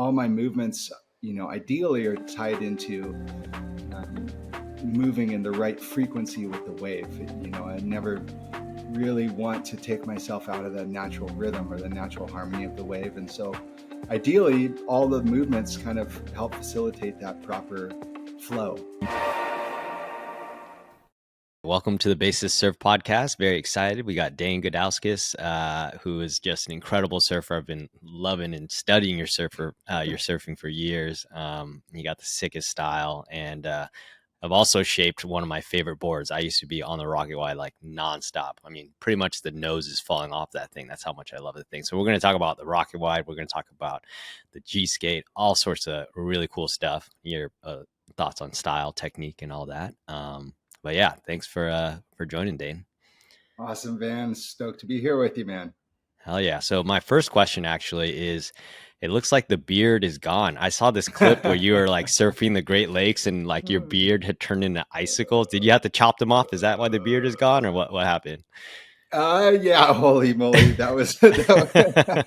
all my movements, ideally are tied into um, moving in the right frequency with the wave. I never really want to take myself out of the natural rhythm or the natural harmony of the wave. And so ideally, all the movements kind of help facilitate that proper flow. Welcome to the Basis Surf Podcast. Very excited. We got Dane Gudauskas, who is just an incredible surfer. I've been loving and studying your surfing for years. You got the sickest style, and I've also shaped one of my favorite boards. I used to be on the RocketWide like nonstop. I mean, pretty much the nose is falling off that thing. That's how much I love the thing. So we're going to talk about the RocketWide. We're going to talk about the G Skate, all sorts of really cool stuff. Your thoughts on style, technique, and all that. But yeah, thanks for joining, Dane. Awesome, Van. Stoked to be here with you, man. Hell yeah. So my first question actually is, it looks like the beard is gone. I saw this clip where you were like surfing the Great Lakes and like your beard had turned into icicles. Did you have to chop them off? Is that why the beard is gone, or what happened? Yeah, holy moly. That was that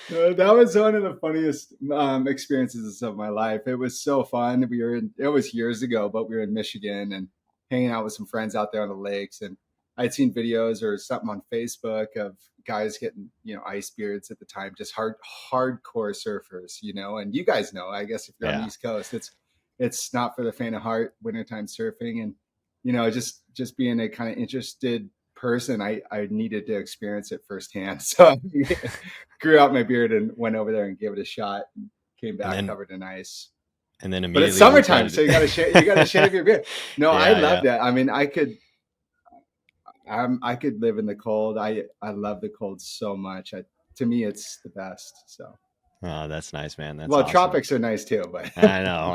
was one of the funniest experiences of my life. It was so fun. It was years ago, but we were in Michigan and hanging out with some friends out there on the lakes. And I'd seen videos or something on Facebook of guys getting, ice beards at the time, just hardcore surfers, and you guys know, I guess if you're on the East Coast, it's not for the faint of heart, wintertime surfing. And, just being a kind of interested person, I needed to experience it firsthand. So I grew out my beard and went over there and gave it a shot and came back covered in ice. And then immediately, but it's summertime, so you gotta shave your beard. No, I loved it. I mean, I could live in the cold. I love the cold so much. To me, it's the best. So. Oh, that's nice, man. That's well, awesome. Tropics are nice too, but I know.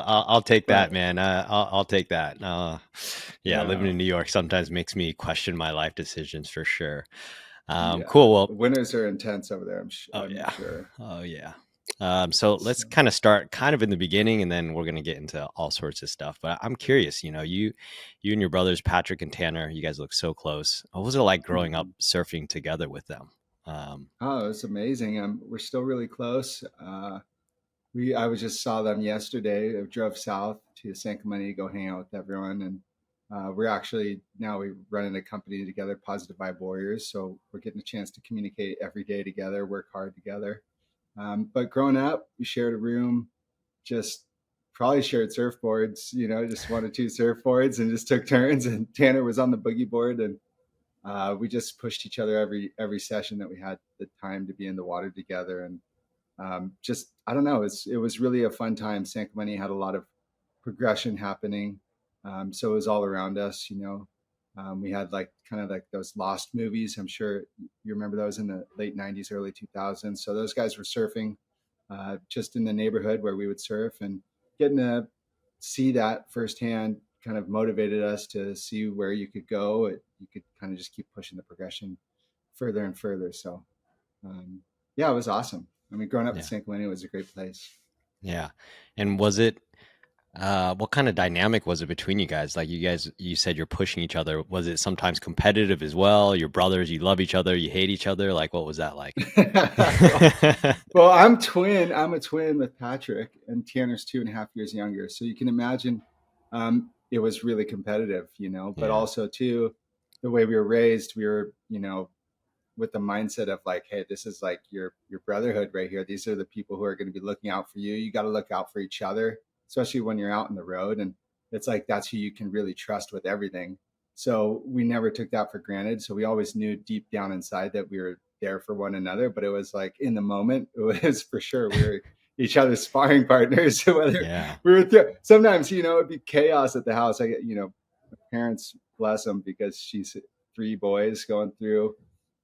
I'll take that, man. I'll take that. Living in New York sometimes makes me question my life decisions for sure. Cool. Well, winters are intense over there. I'm sure. Oh yeah. So let's kind of start kind of in the beginning, and then we're going to get into all sorts of stuff. But I'm curious, you and your brothers, Patrick and Tanner, you guys look so close. What was it like growing up surfing together with them? It's amazing. We're still really close. I just saw them yesterday. I drove south to San Clemente to go hang out with everyone. And we're actually, now we run in a company together, Positive Vibe Warriors. So we're getting a chance to communicate every day together, work hard together. But growing up, we shared a room, just probably shared surfboards, just one or two surfboards, and just took turns. And Tanner was on the boogie board, and we just pushed each other every session that we had the time to be in the water together. And I don't know, it was really a fun time. San Clemente had a lot of progression happening. So it was all around us, we had kind of like those Lost movies. I'm sure you remember those in the late 90s, early 2000s. So those guys were surfing just in the neighborhood where we would surf, and getting to see that firsthand kind of motivated us to see where you could go. You could kind of just keep pushing the progression further and further. So it was awesome. I mean, growing up in San Clemente was a great place. Yeah. And was it, what kind of dynamic was it between you guys? Like you said you're pushing each other. Was it sometimes competitive as well? Your brothers, you love each other, you hate each other. Like, what was that like? Well, I'm a twin with Patrick, and Tanner's 2.5 years younger. So you can imagine it was really competitive, but also too, the way we were raised, we were, with the mindset of like, hey, this is like your brotherhood right here. These are the people who are going to be looking out for you. You got to look out for each other, especially when you're out on the road. And it's like, that's who you can really trust with everything. So we never took that for granted. So we always knew deep down inside that we were there for one another, but it was like in the moment, it was for sure we were each other's sparring partners. Whether we were sometimes, it'd be chaos at the house. My parents, bless them, because she's 3 boys going through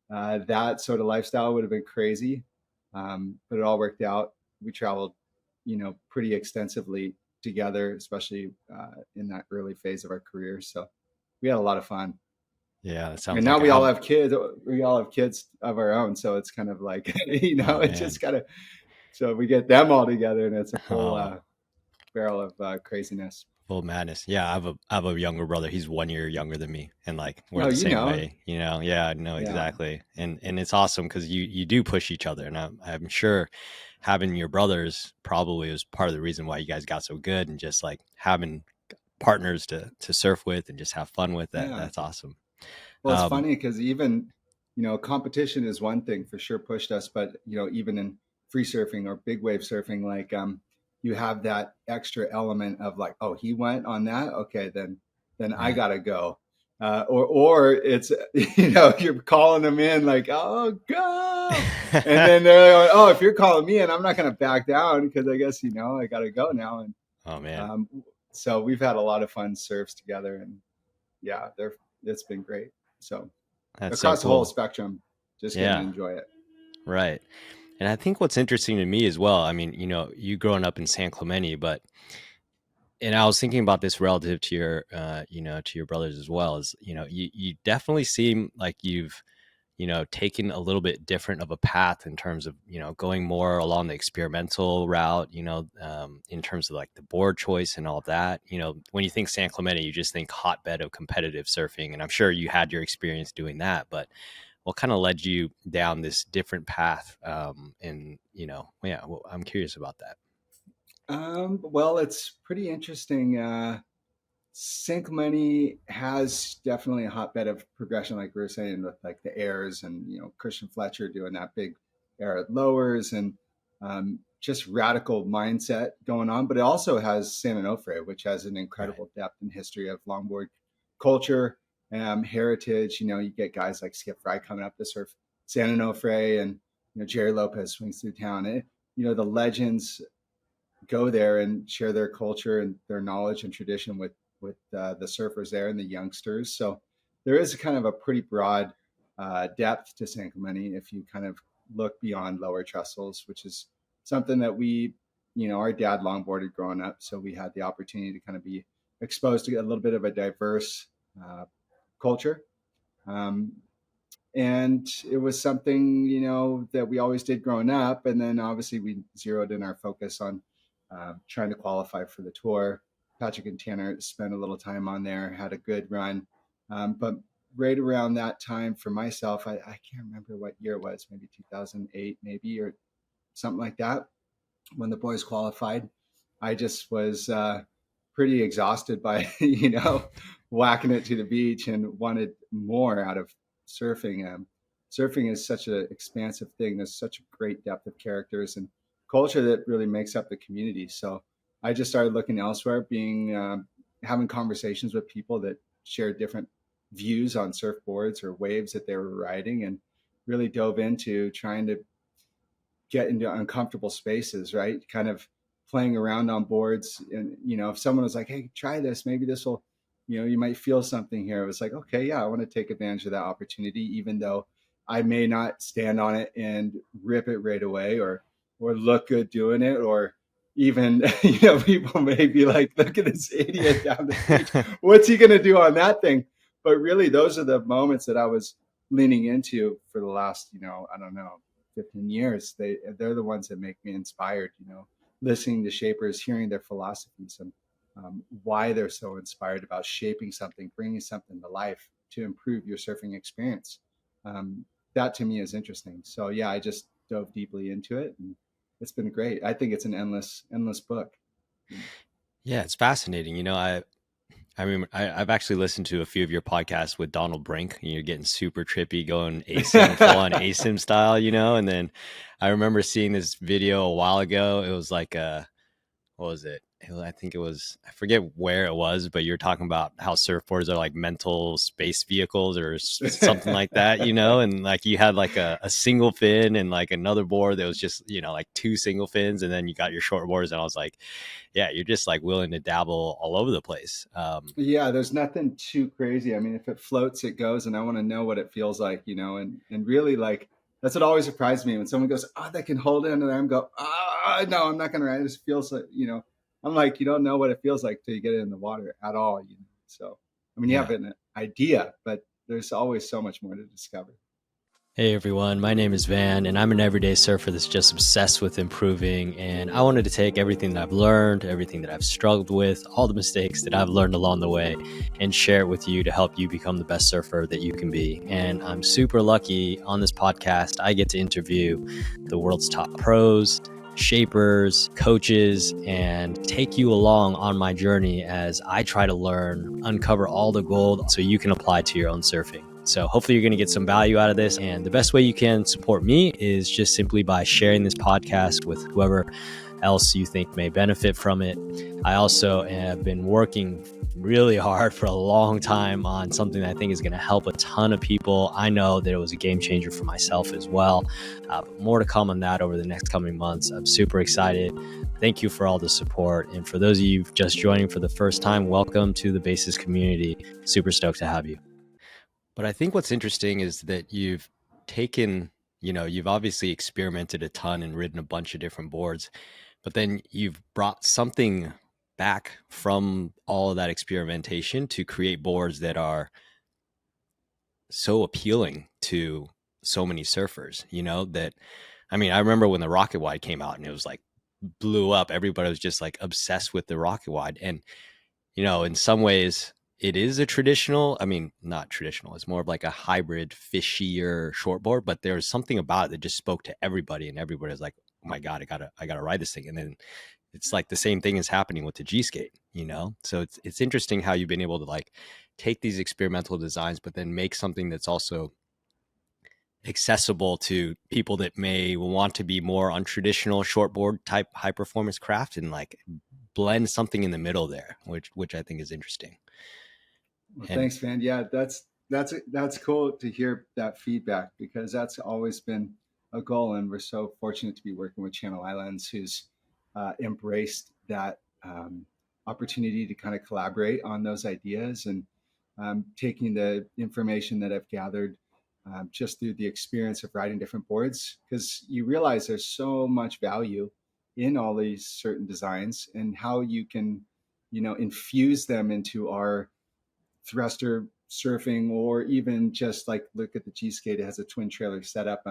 that sort of lifestyle would have been crazy. But it all worked out. We traveled, pretty extensively together, especially in that early phase of our career. So we had a lot of fun. Yeah, that sounds. And now we all have kids. We all have kids of our own, so it's kind of like it's just kind of. So we get them all together, and it's a full barrel of craziness. Full madness. Yeah, I have a younger brother. He's 1 year younger than me, and like we're the same way. Yeah, I know exactly. And it's awesome because you do push each other, and I'm sure having your brothers probably was part of the reason why you guys got so good, and just like having partners to surf with and just have fun with that. Yeah. That's awesome. Well, it's funny because even, competition is one thing for sure pushed us, but even in free surfing or big wave surfing, like you have that extra element of like, oh, he went on that, okay, then I Right. gotta go, or it's you're calling them in like, oh, go, and then they're like, oh, if you're calling me in, I'm not gonna back down because I guess I gotta go now, and Oh man, um, so we've had a lot of fun surfs together, and yeah, it's been great. So that's so across the whole cool. spectrum, just getting to Yeah, enjoy it. right. And I think what's interesting to me as well, I mean, you growing up in San Clemente, and I was thinking about this relative to your, to your brothers as well, is, you definitely seem like you've, taken a little bit different of a path in terms of, going more along the experimental route, in terms of like the board choice and all of that. When you think San Clemente, you just think hotbed of competitive surfing. And I'm sure you had your experience doing that, but what kind of led you down this different path? And, yeah, well, I'm curious about that. Well, it's pretty interesting. Sync Money has definitely a hotbed of progression, like we were saying, with like the airs and Christian Fletcher doing that big air at lowers and just radical mindset going on. But it also has San Onofre, which has an Right. incredible depth and history of longboard culture, heritage. You get guys like Skip Fry coming up to surf San Onofre, and Jerry Lopez swings through town. The legends go there and share their culture and their knowledge and tradition with the surfers there and the youngsters. So there is a kind of a pretty broad depth to San Clemente if you kind of look beyond lower trestles, which is something that our dad longboarded growing up, so we had the opportunity to kind of be exposed to a little bit of a diverse culture. Um, and it was something that we always did growing up, and then obviously we zeroed in our focus on trying to qualify for the tour. Patrick and Tanner spent a little time on there, had a good run, but right around that time for myself, I can't remember what year it was, maybe 2008 maybe, or something like that, when the boys qualified. I just was pretty exhausted by whacking it to the beach and wanted more out of surfing. Surfing is such an expansive thing. There's such a great depth of characters and culture that really makes up the community. So I just started looking elsewhere, being having conversations with people that share different views on surfboards or waves that they were riding, and really dove into trying to get into uncomfortable spaces, right? Kind of playing around on boards. And, if someone was like, hey, try this, maybe this will, you might feel something here. It was like, okay, yeah, I want to take advantage of that opportunity, even though I may not stand on it and rip it right away or look good doing it, or even, people may be like, look at this idiot down the beach. What's he going to do on that thing? But really, those are the moments that I was leaning into for the last, I don't know, 15 years. They're the ones that make me inspired, listening to shapers, hearing their philosophies, and why they're so inspired about shaping something, bringing something to life to improve your surfing experience. That to me is interesting. So yeah, I just dove deeply into it, and it's been great. I think it's an endless book. Yeah, it's fascinating. I mean, I've actually listened to a few of your podcasts with Donald Brink. And you're getting super trippy, going ASIM, full on ASIM style, And then I remember seeing this video a while ago. It was like what was it? I think it was, I forget where it was, but you're talking about how surfboards are like mental space vehicles or something like that, and like you had like a single fin and like another board that was just, like two single fins, and then you got your short boards. And I was like, yeah, you're just like willing to dabble all over the place. Yeah, there's nothing too crazy. I mean, if it floats, it goes, and I want to know what it feels like, and really like that's what always surprised me when someone goes, "Oh, that can hold it," and I go, "Ah, no, I'm not gonna ride." It just feels like, I'm like, you don't know what it feels like till you get it in the water at all. So, I mean, you have Yeah. an idea, but there's always so much more to discover. Hey everyone, my name is Van, and I'm an everyday surfer that's just obsessed with improving. And I wanted to take everything that I've learned, everything that I've struggled with, all the mistakes that I've learned along the way, and share it with you to help you become the best surfer that you can be. And I'm super lucky on this podcast, I get to interview the world's top pros, shapers, coaches, and take you along on my journey as I try to learn, uncover all the gold so you can apply to your own surfing. So hopefully you're going to get some value out of this. And the best way you can support me is just simply by sharing this podcast with whoever else you think may benefit from it. I also have been working really hard for a long time on something that I think is going to help a ton of people. I know that it was a game changer for myself as well. But more to come on that over the next coming months. I'm super excited. Thank you for all the support. And for those of you just joining for the first time, welcome to the Basis community. Super stoked to have you. But I think what's interesting is that you've taken, you've obviously experimented a ton and ridden a bunch of different boards, but then you've brought something back from all of that experimentation to create boards that are so appealing to so many surfers, I remember when the RocketWide came out and it was like blew up. Everybody was just like obsessed with the RocketWide. And, in some ways it is a traditional, not traditional. It's more of like a hybrid fishier shortboard, but there's something about it that just spoke to everybody, and everybody was like, oh my God, I gotta ride this thing. And then it's like the same thing is happening with the G Skate, So it's interesting how you've been able to like take these experimental designs, but then make something that's also accessible to people that may want to be more untraditional shortboard type high performance craft, and like blend something in the middle there, which I think is interesting. Well, And thanks, man. Yeah, that's cool to hear that feedback, because that's always been a goal, and we're so fortunate to be working with Channel Islands, who's embraced that opportunity to kind of collaborate on those ideas, and taking the information that I've gathered just through the experience of riding different boards, because you realize there's so much value in all these certain designs, and how you can, infuse them into our thruster surfing, or even just like look at the G Skate. It has a twin trailer setup.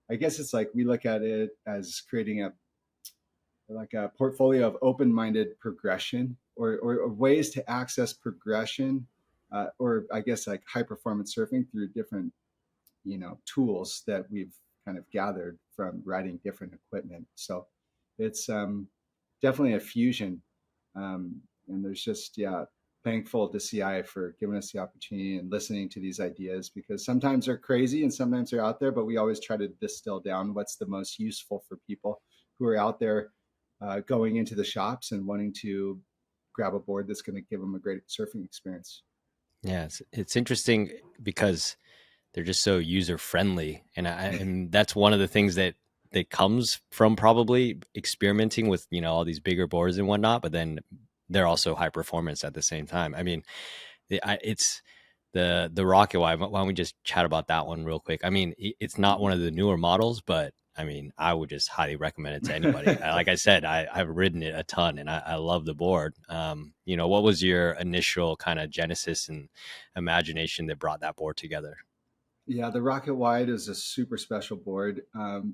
I guess it's like we look at it as creating a portfolio of open-minded progression, or ways to access progression, or I guess like high performance surfing through different tools that we've kind of gathered from riding different equipment. So it's definitely a fusion, and there's just thankful to CI for giving us the opportunity and listening to these ideas, because sometimes they're crazy and sometimes they're out there, but we always try to distill down what's the most useful for people who are out there going into the shops and wanting to grab a board that's going to give them a great surfing experience. yeah, it's interesting because they're just so user friendly, and that's one of the things that comes from probably experimenting with all these bigger boards and whatnot, but then they're also high performance at the same time. It's the RocketWide. Why don't we just chat about that one real quick? It's not one of the newer models, but I would just highly recommend it to anybody. Like I said, I've ridden it a ton, and I love the board. What was your initial kind of genesis and imagination that brought that board together? Yeah, the RocketWide is a super special board.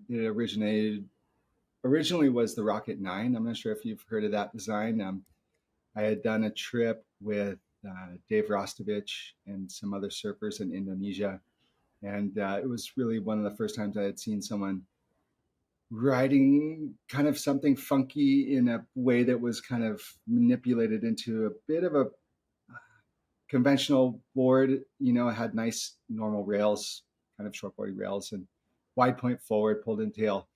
It originally was the Rocket 9. I'm not sure if you've heard of that design. I had done a trip with Dave Rostovich and some other surfers in Indonesia, and it was really one of the first times I had seen someone writing kind of something funky in a way that was kind of manipulated into a bit of a conventional board. It had nice normal rails, kind of shortboarding rails, and wide point forward, pulled in tail.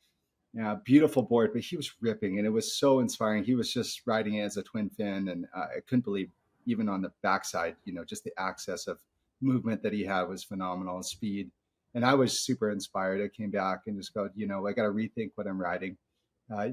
Yeah, beautiful board, but he was ripping, and it was so inspiring. He was just riding it as a twin fin, and I couldn't believe, even on the backside, just the access of movement that he had was phenomenal, and speed. And I was super inspired. I came back and just go, I got to rethink what I'm riding,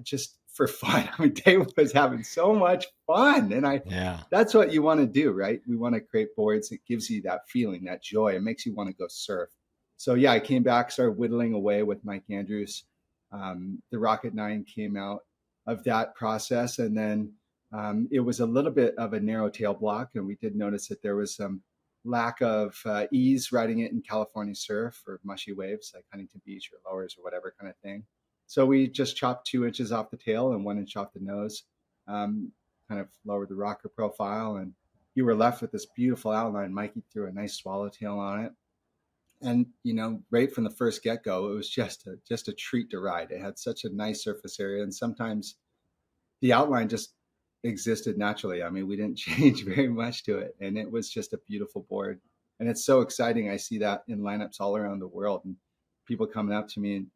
just for fun. Dave was having so much fun, and Yeah. that's what you want to do, right? We want to create boards that gives you that feeling, that joy. It makes you want to go surf. So yeah, I came back, started whittling away with Mike Andrews. The Rocket 9 came out of that process, and then it was a little bit of a narrow tail block, and we did notice that there was some lack of ease riding it in California surf or mushy waves like Huntington Beach or Lowers or whatever kind of thing. So we just chopped 2 inches off the tail and 1 inch off the nose, kind of lowered the rocker profile, and you were left with this beautiful outline. Mikey threw a nice swallowtail on it. And right from the first get go, it was just a treat to ride. It had such a nice surface area, and sometimes the outline just existed naturally. I mean, we didn't change very much to it, and it was just a beautiful board. And it's so exciting. I see that in lineups all around the world, and people coming up to me, and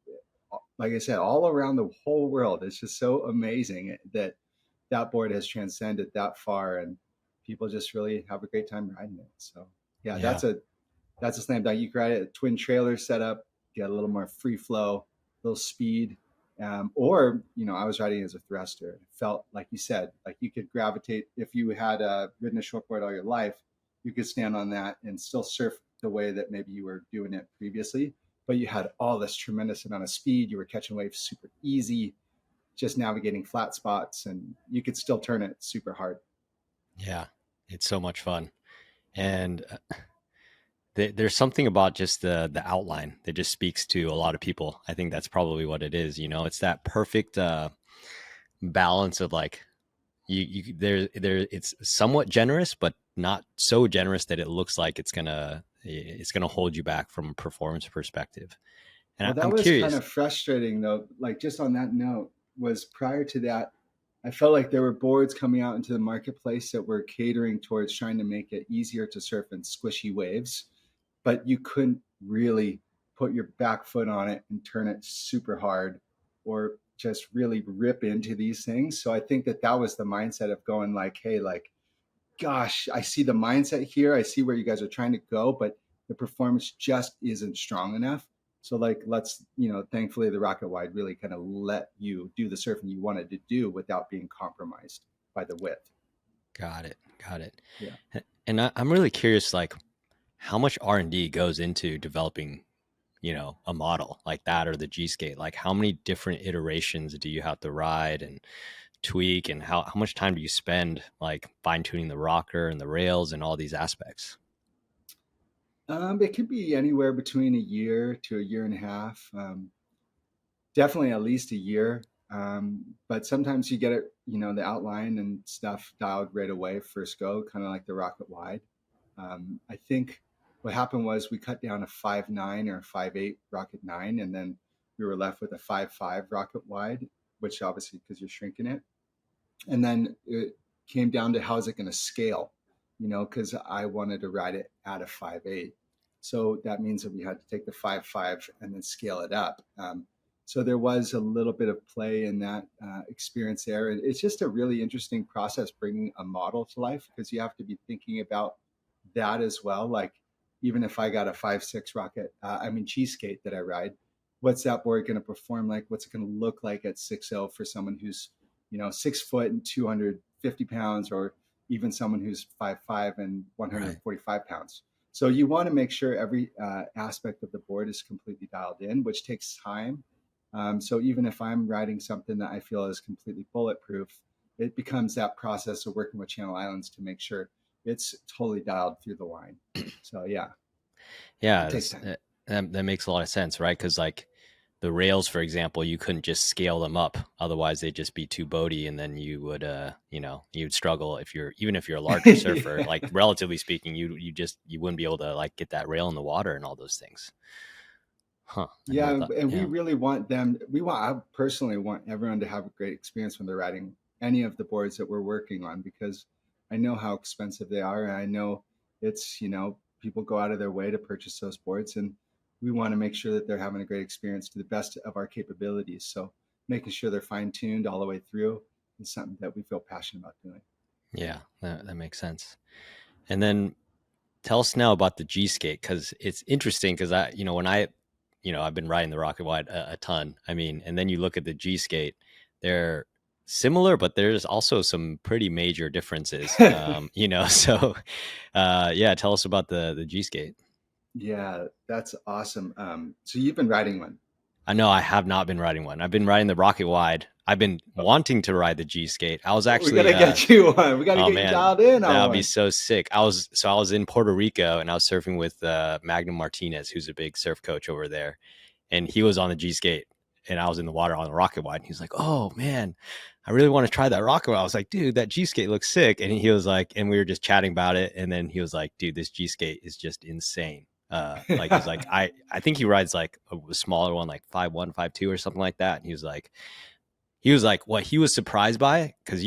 like I said, all around the whole world. It's just so amazing that that board has transcended that far, and people just really have a great time riding it. So yeah, Yeah. that's a slam dunk. You can ride it a twin trailer setup, get a little more free flow, a little speed. Or, I was riding as a thruster. It felt, like you said, like you could gravitate. If you had ridden a shortboard all your life, you could stand on that and still surf the way that maybe you were doing it previously. But you had all this tremendous amount of speed. You were catching waves super easy, just navigating flat spots, and you could still turn it super hard. Yeah. It's so much fun. And there's something about just the outline that just speaks to a lot of people. I think that's probably what it is. It's that perfect balance of like there it's somewhat generous, but not so generous that it looks like it's gonna hold you back from a performance perspective. And Well, that I'm was kind curious. of frustrating though. Like just on that note, was prior to that, I felt like there were boards coming out into the marketplace that were catering towards trying to make it easier to surf in squishy waves, but you couldn't really put your back foot on it and turn it super hard or just really rip into these things. So I think that that was the mindset of going like, hey, like, gosh, I see the mindset here. I see where you guys are trying to go, but the performance just isn't strong enough. So like, let's, thankfully the RocketWide really kind of let you do the surfing you wanted to do without being compromised by the width. Got it. Got it. Yeah. And I'm really curious, like how much R&D goes into developing, a model like that or the G skate. Like how many different iterations do you have to ride and tweak, and how much time do you spend like fine tuning the rocker and the rails and all these aspects? It could be anywhere between a year to a year and a half. Definitely at least a year. But sometimes you get it, the outline and stuff dialed right away, first go, kind of like the RocketWide. I think what happened was we cut down a 5.9 or a 5.8 Rocket 9, and then we were left with a 5.5 RocketWide, which obviously because you're shrinking it. And then it came down to how is it going to scale, because I wanted to ride it at a 5.8. So that means that we had to take the 5.5 and then scale it up. So there was a little bit of play in that experience there. And it's just a really interesting process bringing a model to life because you have to be thinking about that as well. Like, even if I got a 5.6 rocket, cheesecake that I ride, what's that board going to perform like? What's it going to look like at 6.0 for someone who's 6 foot and 250 pounds, or even someone who's 5'5" and Right. 145 pounds. So you want to make sure every aspect of the board is completely dialed in, which takes time. So even if I'm riding something that I feel is completely bulletproof, it becomes that process of working with Channel Islands to make sure it's totally dialed through the line. So yeah, Yeah, it takes time. that makes a lot of sense, right? Because like the rails, for example, you couldn't just scale them up, otherwise they'd just be too boaty, and then you would, you'd struggle even if you're a larger surfer. Yeah. Like relatively speaking, you wouldn't be able to like get that rail in the water and all those things. Huh? I never Yeah, thought. and we Yeah, really want them. I personally want everyone to have a great experience when they're riding any of the boards that we're working on because I know how expensive they are. And I know people go out of their way to purchase those boards, and we want to make sure that they're having a great experience to the best of our capabilities. So making sure they're fine tuned all the way through is something that we feel passionate about doing. yeah, that makes sense. And then tell us now about the G skate because it's interesting because when I've been riding the Rocket Wide a ton. I mean, and then you look at the G skate, they're similar, but there's also some pretty major differences. So yeah, tell us about the G skate. Yeah, that's awesome. So you've been riding one. I know I have not been riding one. I've been riding the Rocket Wide. I've been wanting to ride the G skate. I was We actually gotta get you one. We gotta oh get you man, dialed in on that would be one. so sick. I was in Puerto Rico and I was surfing with Magnum Martinez, who's a big surf coach over there, and he was on the G skate, and I was in the water on the Rocket Wide. And he's like, "Oh man, I really want to try that Rocket Wide." I was like, "Dude, that G skate looks sick." And he was like, and we were just chatting about it, and then he was like, "Dude, this G skate is just insane." Like he's like, I think he rides like a smaller one, like 5'1", 5'2", or something like that. And he was like, what he was surprised by, because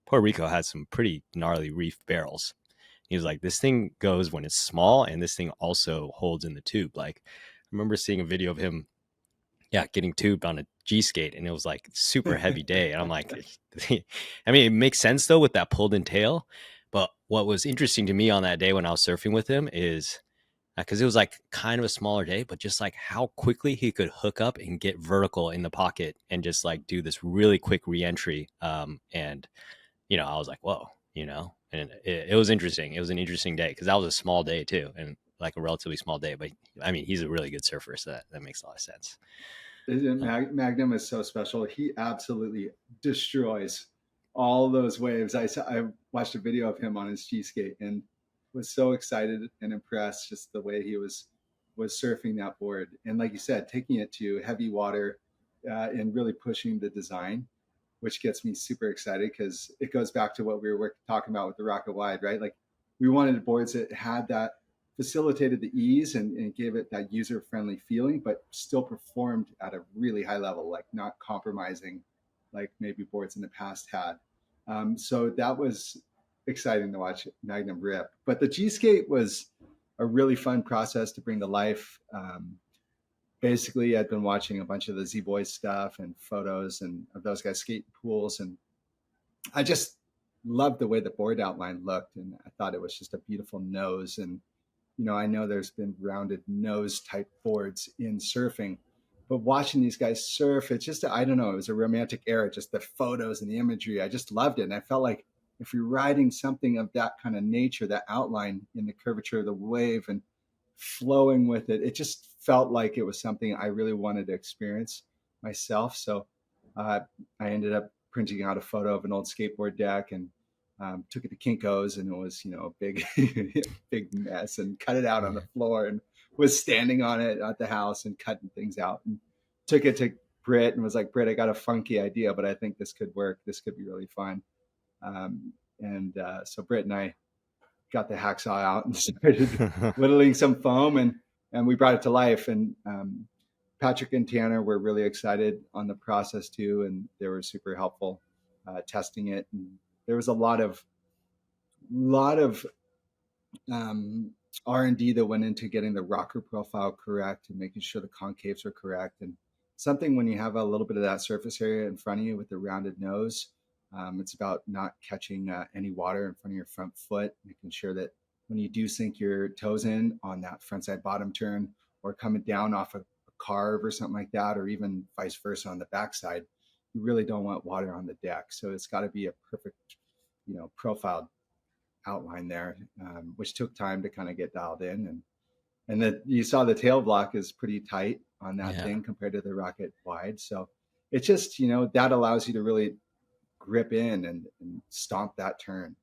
Puerto Rico has some pretty gnarly reef barrels. He was like, this thing goes when it's small, and this thing also holds in the tube. Like, I remember seeing a video of him, yeah, getting tubed on a G skate, and it was like super heavy day. And I'm like, I mean, it makes sense though with that pulled in tail. But what was interesting to me on that day when I was surfing with him is because it was like kind of a smaller day, but just like how quickly he could hook up and get vertical in the pocket and just like do this really quick reentry. And I was like, whoa, and it was interesting. It was an interesting day because that was a small day too, and like a relatively small day. But I mean, he's a really good surfer, so that makes a lot of sense. Magnum is so special. He absolutely destroys all those waves. I watched a video of him on his G skate and was so excited and impressed just the way he was surfing that board. And like you said, taking it to heavy water and really pushing the design, which gets me super excited because it goes back to what we were talking about with the RocketWide, right? Like we wanted boards that had that facilitated the ease and gave it that user friendly feeling, but still performed at a really high level, like not compromising like maybe boards in the past had. So that was exciting to watch Magnum rip. But the G Skate was a really fun process to bring to life. Basically, I'd been watching a bunch of the Z Boys stuff and photos and of those guys skating pools, and I just loved the way the board outline looked, and I thought it was just a beautiful nose. And I know there's been rounded nose type boards in surfing, but watching these guys surf, it's just, I don't know, it was a romantic era, just the photos and the imagery. I just loved it. And I felt like if you're riding something of that kind of nature, that outline in the curvature of the wave and flowing with it, it just felt like it was something I really wanted to experience myself. So uh, I ended up printing out a photo of an old skateboard deck and took it to Kinko's, and it was a big big mess, and cut it out on the floor and was standing on it at the house and cutting things out, and took it to Britt and was like, Britt, I got a funky idea, but I think this could work. This could be really fun. And so Britt and I got the hacksaw out and started whittling some foam, and we brought it to life. And Patrick and Tanner were really excited on the process too, and they were super helpful testing it. And there was a lot of R&D that went into getting the rocker profile correct and making sure the concaves are correct. And something when you have a little bit of that surface area in front of you with the rounded nose, it's about not catching any water in front of your front foot, making sure that when you do sink your toes in on that front side bottom turn or coming down off a carve or something like that, or even vice versa on the backside, you really don't want water on the deck. So it's got to be a perfect, profiled outline there, which took time to kind of get dialed in. And that you saw the tail block is pretty tight on that thing compared to the RocketWide. So it's just, that allows you to really grip in and stomp that turn.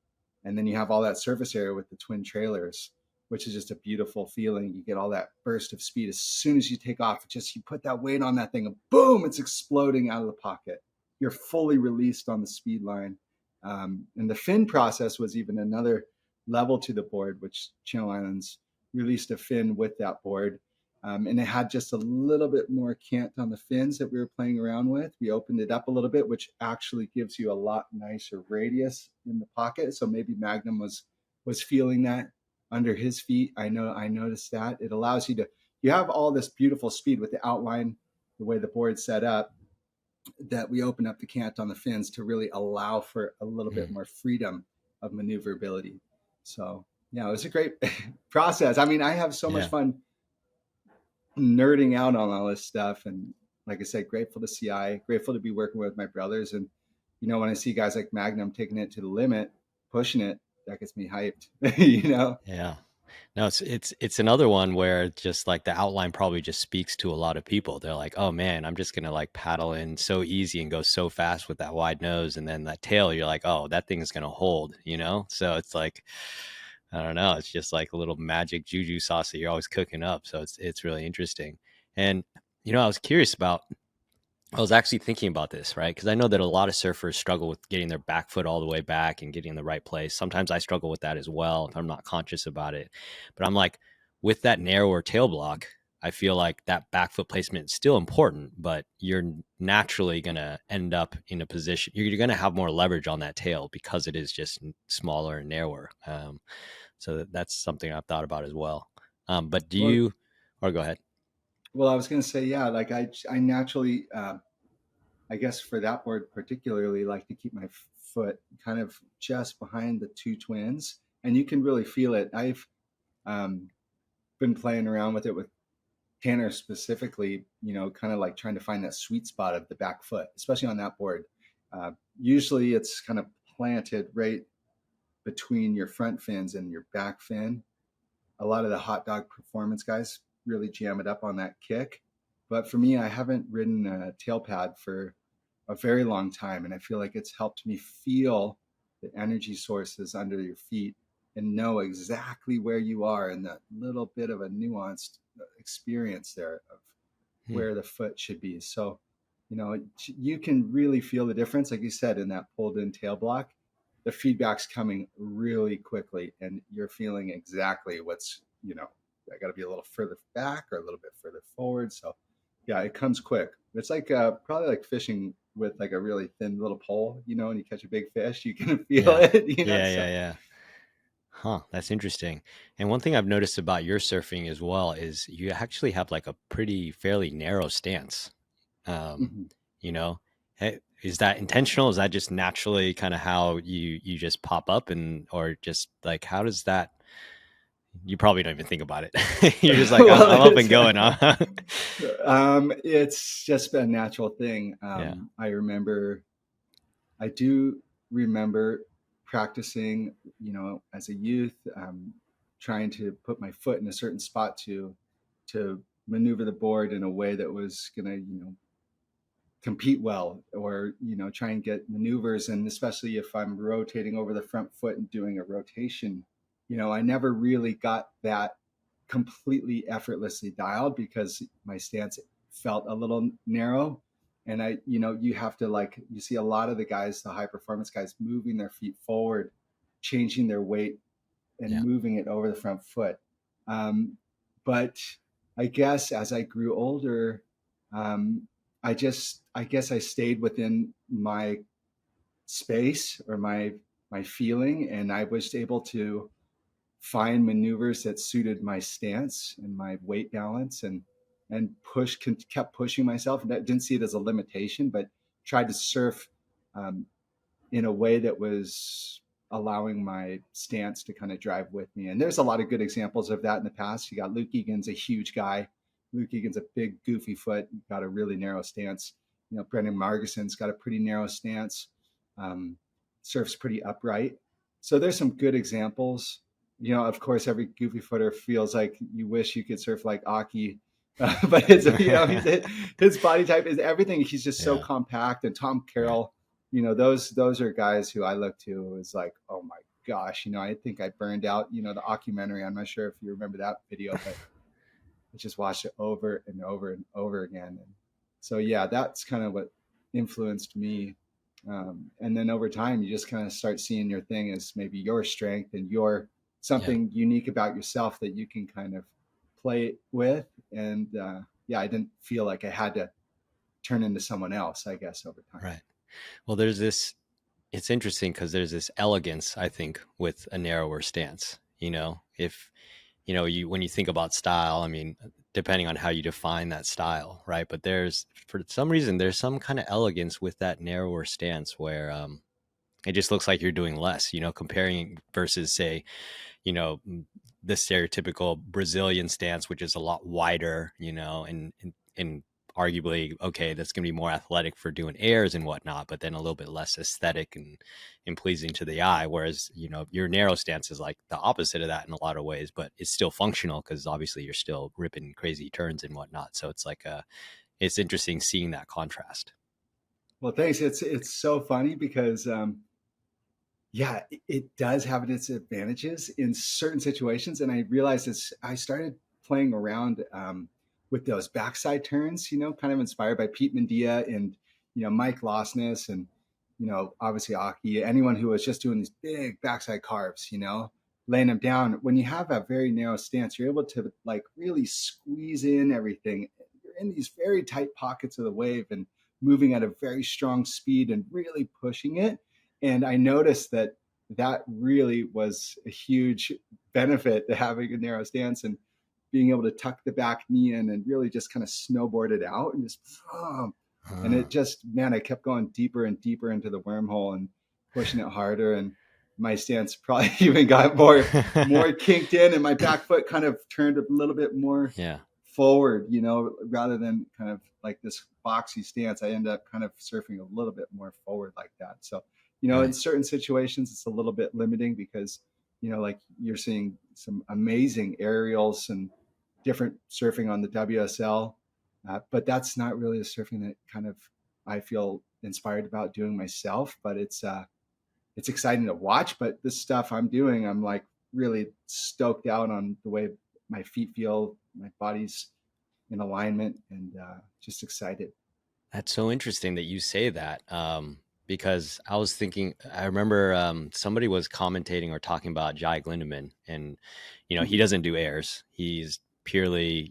And then you have all that surface area with the twin trailers, which is just a beautiful feeling. You get all that burst of speed as soon as you take off. Just you put that weight on that thing and boom, it's exploding out of the pocket. You're fully released on the speed line. And the fin process was even another level to the board, which Channel Islands released a fin with that board. And it had just a little bit more cant on the fins that we were playing around with. We opened it up a little bit, which actually gives you a lot nicer radius in the pocket. So maybe Magnum was feeling that under his feet. I noticed that. It allows you have all this beautiful speed with the outline, the way the board's set up, that we open up the cant on the fins to really allow for a little bit more freedom of maneuverability. So yeah, it was a great process. I mean, I have so much fun nerding out on all this stuff. And like I said, grateful to CI, grateful to be working with my brothers. And, when I see guys like Magnum taking it to the limit, pushing it, that gets me hyped, Yeah. No, it's another one where just like the outline probably just speaks to a lot of people. They're like, oh man, I'm just gonna like paddle in so easy and go so fast with that wide nose, and then that tail, you're like, oh, that thing is gonna hold, So it's like, I don't know, it's just like a little magic juju sauce that you're always cooking up. So it's really interesting. And I was curious about. I was actually thinking about this, right? Because I know that a lot of surfers struggle with getting their back foot all the way back and getting in the right place. Sometimes I struggle with that as well if I'm not conscious about it. But I'm like, with that narrower tail block, I feel like that back foot placement is still important, but you're naturally going to end up in a position, you're going to have more leverage on that tail because it is just smaller and narrower. So that's something I've thought about as well. But do Well, you, or go ahead. well, I was going to say, yeah, like I naturally, I guess for that board particularly, like to keep my foot kind of just behind the two twins, and you can really feel it. I've um, been playing around with it with Tanner specifically, kind of like trying to find that sweet spot of the back foot, especially on that board. Usually it's kind of planted right between your front fins and your back fin. A lot of the hot dog performance guys really jam it up on that kick. But for me, I haven't ridden a tail pad for a very long time. And I feel like it's helped me feel the energy sources under your feet and know exactly where you are and that little bit of a nuanced experience there of Hmm. where the foot should be. So, you can really feel the difference, like you said, in that pulled in tail block. The feedback's coming really quickly, and you're feeling exactly what's, I got to be a little further back or a little bit further forward. So, yeah, it comes quick. It's like probably like fishing with like a really thin little pole, and you catch a big fish, you can feel Yeah. it, Yeah. So Yeah. Yeah. Huh, that's interesting. And one thing I've noticed about your surfing as well is you actually have like a pretty fairly narrow stance. Um, mhm. you know, is that intentional? Is that just naturally kind of how you just pop up and or just like how does that? You probably don't even think about it. You're just like Well, I'm up and going, huh? it's just a natural thing. Yeah, I do remember practicing, as a youth, trying to put my foot in a certain spot to maneuver the board in a way that was going to, compete well, or try and get maneuvers. And especially if I'm rotating over the front foot and doing a rotation, I never really got that completely effortlessly dialed because my stance felt a little narrow. And you have to, like, you see a lot of the guys, the high performance guys, moving their feet forward, changing their weight and yeah, moving it over the front foot. Um, but I guess as I grew older, um, I guess I stayed within my space or my feeling, and I was able to find maneuvers that suited my stance and my weight balance, and kept pushing myself. And I didn't see it as a limitation, but tried to surf um, in a way that was allowing my stance to kind of drive with me. And there's a lot of good examples of that in the past. You got Luke Egan's a huge guy. Luke Egan's a big, goofy foot, got a really narrow stance. Brendan Margison's got a pretty narrow stance, um, surfs pretty upright. So there's some good examples. Of course, every goofy footer feels like you wish you could surf like Aki, but his body type is everything. He's just so yeah, compact. And Tom right, Carroll, those are guys who I look to as like, oh my gosh, I think I burned out, the documentary. I'm not sure if you remember that video, but I just watched it over and over and over again. And so, yeah, that's kind of what influenced me. And then over time, you just kind of start seeing your thing as maybe your strength and your yeah, something unique about yourself that you can kind of play with. And yeah, I didn't feel like I had to turn into someone else, I guess, over time. right. Well, there's this. It's interesting because there's this elegance, I think, with a narrower stance. If you when you think about style, I mean, depending on how you define that style, right? But there's for some reason there's some kind of elegance with that narrower stance where it just looks like you're doing less, comparing versus say, you know, the stereotypical Brazilian stance, which is a lot wider, and arguably, okay, that's going to be more athletic for doing airs and whatnot, but then a little bit less aesthetic and pleasing to the eye. Whereas, your narrow stance is like the opposite of that in a lot of ways, but it's still functional because obviously you're still ripping crazy turns and whatnot. So it's like it's interesting seeing that contrast. Well, thanks. It's so funny because yeah, it does have its advantages in certain situations. And I realized I started playing around with those backside turns, kind of inspired by Pete Mendia and, Mike Lostness and, obviously Aki, anyone who was just doing these big backside carves, laying them down. When you have a very narrow stance, you're able to like really squeeze in everything. You're in these very tight pockets of the wave and moving at a very strong speed and really pushing it. And I noticed that that really was a huge benefit to having a narrow stance and being able to tuck the back knee in and really just kind of snowboard it out and just, and it just, man, I kept going deeper and deeper into the wormhole and pushing it harder. And my stance probably even got more kinked in, and my back foot kind of turned a little bit more Yeah. forward, rather than kind of like this boxy stance. I end up kind of surfing a little bit more forward like that. So, in Right. certain situations, it's a little bit limiting because, like you're seeing some amazing aerials and different surfing on the WSL, but that's not really the surfing that kind of I feel inspired about doing myself. But it's exciting to watch. But this stuff I'm doing, I'm like really stoked out on the way my feet feel, my body's in alignment, and just excited. That's so interesting that you say that, because I was thinking, I remember somebody was commentating or talking about Jai Glindemann, and he Mhm. doesn't do airs. He's purely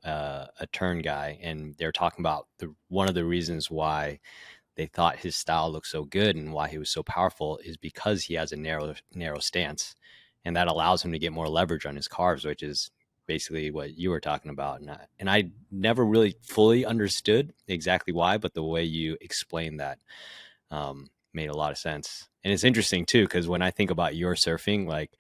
a turn guy, and they're talking about one of the reasons why they thought his style looked so good and why he was so powerful is because he has a narrow stance, and that allows him to get more leverage on his carves, which is basically what you were talking about. And I never really fully understood exactly why, but the way you explained that made a lot of sense. And it's interesting too, because when I think about your surfing, like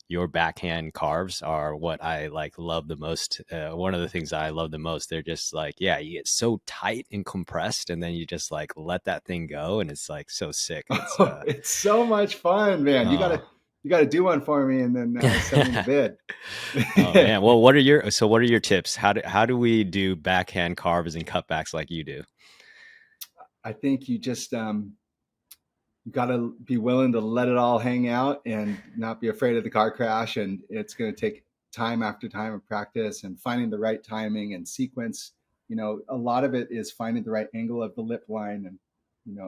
your backhand carves are what I like love the most. One of the things I love the most. They're just like, yeah, you get so tight and compressed, and then you just like let that thing go, and it's like so sick. It's Oh, it's so much fun, man. You oh. gotta you gotta do one for me, and then send me the bid. Oh man. Well, what are your tips? How do we do backhand carves and cutbacks like you do? I think you just you got to be willing to let it all hang out and not be afraid of the car crash. And it's going to take time after time of practice and finding the right timing and sequence. A lot of it is finding the right angle of the lip line and,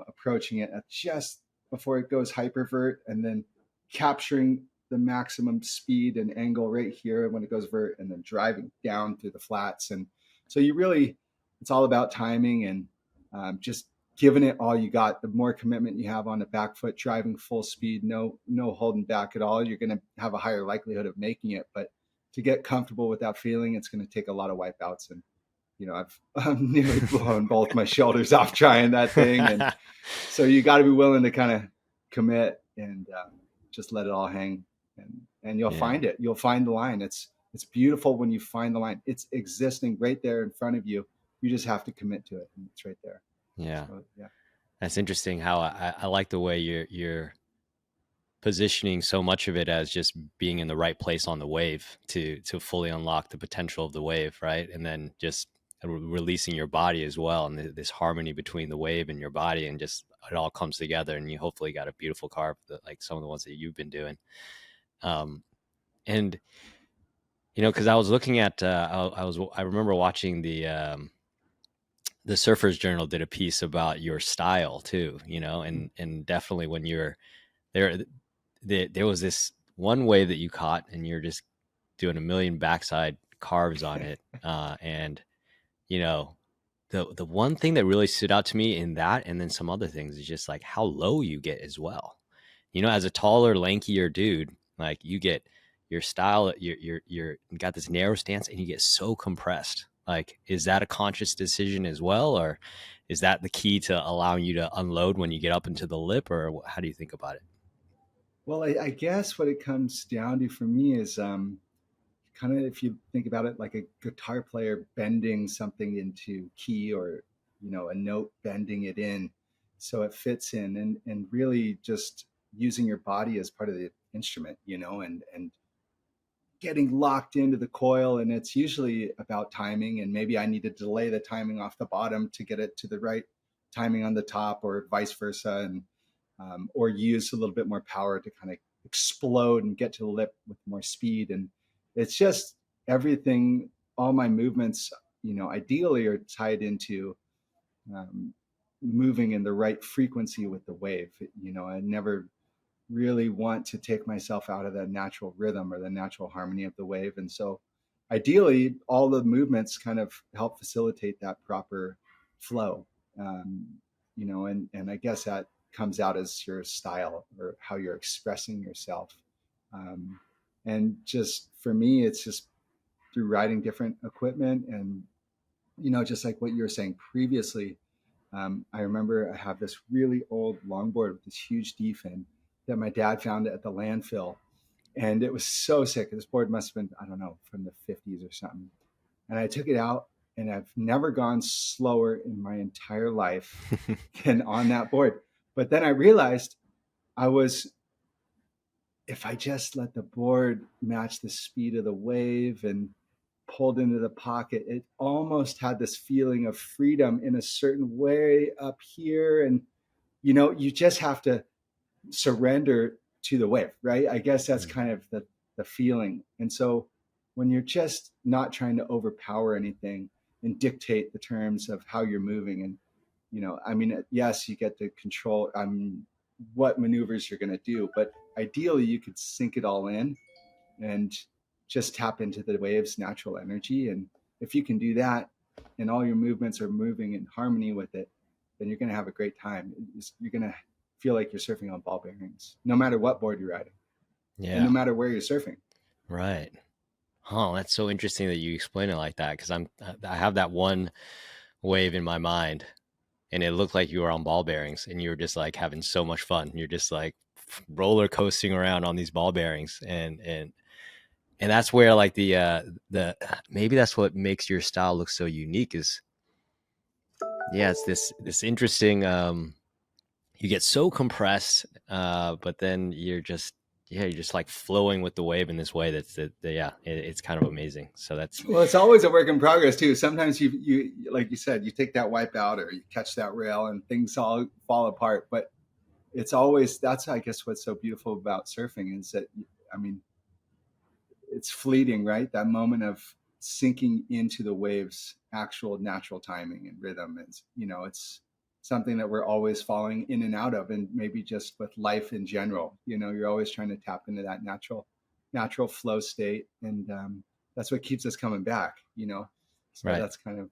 approaching it at just before it goes hypervert, and then capturing the maximum speed and angle right here when it goes vert, and then driving down through the flats. And so it's all about timing and just giving it all you got. The more commitment you have on the back foot, driving full speed, no holding back at all, you're going to have a higher likelihood of making it. But to get comfortable with that feeling, it's going to take a lot of wipeouts. And I've nearly blown both my shoulders off trying that thing, and so you got to be willing to kind of commit and just let it all hang, and you'll Yeah. find it. You'll find the line. It's beautiful when you find the line. It's existing right there in front of you. You just have to commit to it, and it's right there. Yeah. So yeah. That's interesting how I like the way you're positioning so much of it as just being in the right place on the wave to fully unlock the potential of the wave, right? And then just releasing your body as well, and this harmony between the wave and your body, and just it all comes together, and you hopefully got a beautiful carve like some of the ones that you've been doing. And because I was looking at I remember watching the Surfers Journal did a piece about your style too, and definitely when you're there, there was this one wave that you caught, and you're just doing a million backside carves on it, and you know the one thing that really stood out to me in that, and then some other things, is just like how low you get as well. As a taller, lankier dude, like you get your style, you got this narrow stance, and you get so compressed. Like, is that a conscious decision as well, or is that the key to allowing you to unload when you get up into the lip, or how do you think about it? Well, I guess what it comes down to for me is kind of, if you think about it like a guitar player bending something into key, or a note bending it in so it fits in, and really just using your body as part of the instrument, and getting locked into the coil. And it's usually about timing, and maybe I need to delay the timing off the bottom to get it to the right timing on the top, or vice versa, and or use a little bit more power to kind of explode and get to the lip with more speed. And it's just everything, all my movements, ideally are tied into um, moving in the right frequency with the wave. I never really want to take myself out of the natural rhythm or the natural harmony of the wave. And so ideally, all the movements kind of help facilitate that proper flow. Um, and I guess that comes out as your style or how you're expressing yourself. Um, and just for me, it's just through riding different equipment and, just like what you were saying previously, I remember I have this really old longboard with this huge D fin that my dad found at the landfill. And it was so sick. This board must have been, I don't know, from the 50s or something. And I took it out, and I've never gone slower in my entire life than on that board. But then I realized I was, if I just let the board match the speed of the wave and pulled into the pocket, it almost had this feeling of freedom in a certain way up here. And, you just have to surrender to the wave, right? I guess that's kind of the feeling. And so when you're just not trying to overpower anything and dictate the terms of how you're moving, and yes, you get to control what maneuvers you're going to do, but ideally you could sink it all in and just tap into the wave's natural energy. And if you can do that and all your movements are moving in harmony with it, then you're going to have a great time. You're going to feel like you're surfing on ball bearings, no matter what board you're riding, and no Yeah. matter where you're surfing. Right. Oh, that's so interesting that you explain it like that, because I have that one wave in my mind, and it looked like you were on ball bearings, and you were just like having so much fun. You're just like roller coasting around on these ball bearings, and that's where like the maybe that's what makes your style look so unique. Is yeah, it's this interesting. You get so compressed, but then you're just like flowing with the wave in this way it's kind of amazing. So that's Well, it's always a work in progress too. Sometimes you like you said, you take that wipe out or you catch that rail and things all fall apart. But it's always, that's I guess what's so beautiful about surfing is that, I mean, it's fleeting, right? That moment of sinking into the waves' actual natural timing and rhythm. It's something that we're always falling in and out of, and maybe just with life in general. You're always trying to tap into that natural flow state, and that's what keeps us coming back. So right. that's kind of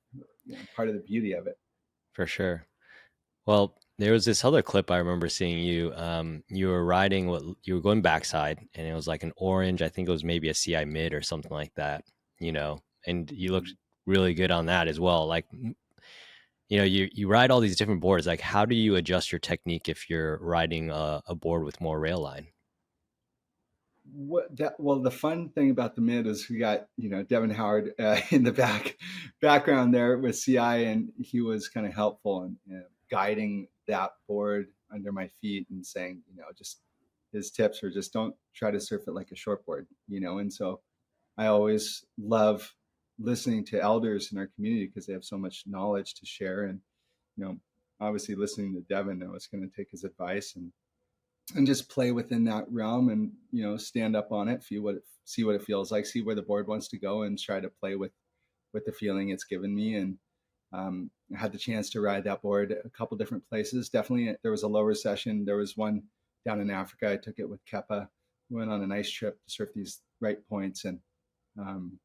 part of the beauty of it. For sure. Well, there was this other clip I remember seeing you. You were riding what you were going backside, and it was like an orange. I think it was maybe a CI mid or something like that. And you looked really good on that as well. Like, you ride all these different boards. Like, how do you adjust your technique if you're riding a board with more rail line? Well, the fun thing about the mid is we got Devin Howard in the background there with CI, and he was kind of helpful in guiding that board under my feet and saying, just his tips were just don't try to surf it like a shortboard, and so I always love listening to elders in our community because they have so much knowledge to share. And obviously listening to Devin, I was going to take his advice and just play within that realm, and stand up on it, see what it feels like, see where the board wants to go, and try to play with the feeling it's given me. And I had the chance to ride that board a couple different places. Definitely there was a lower session. There was one down in Africa. I took it with Kepa. Went on a nice trip to surf these right points, and um,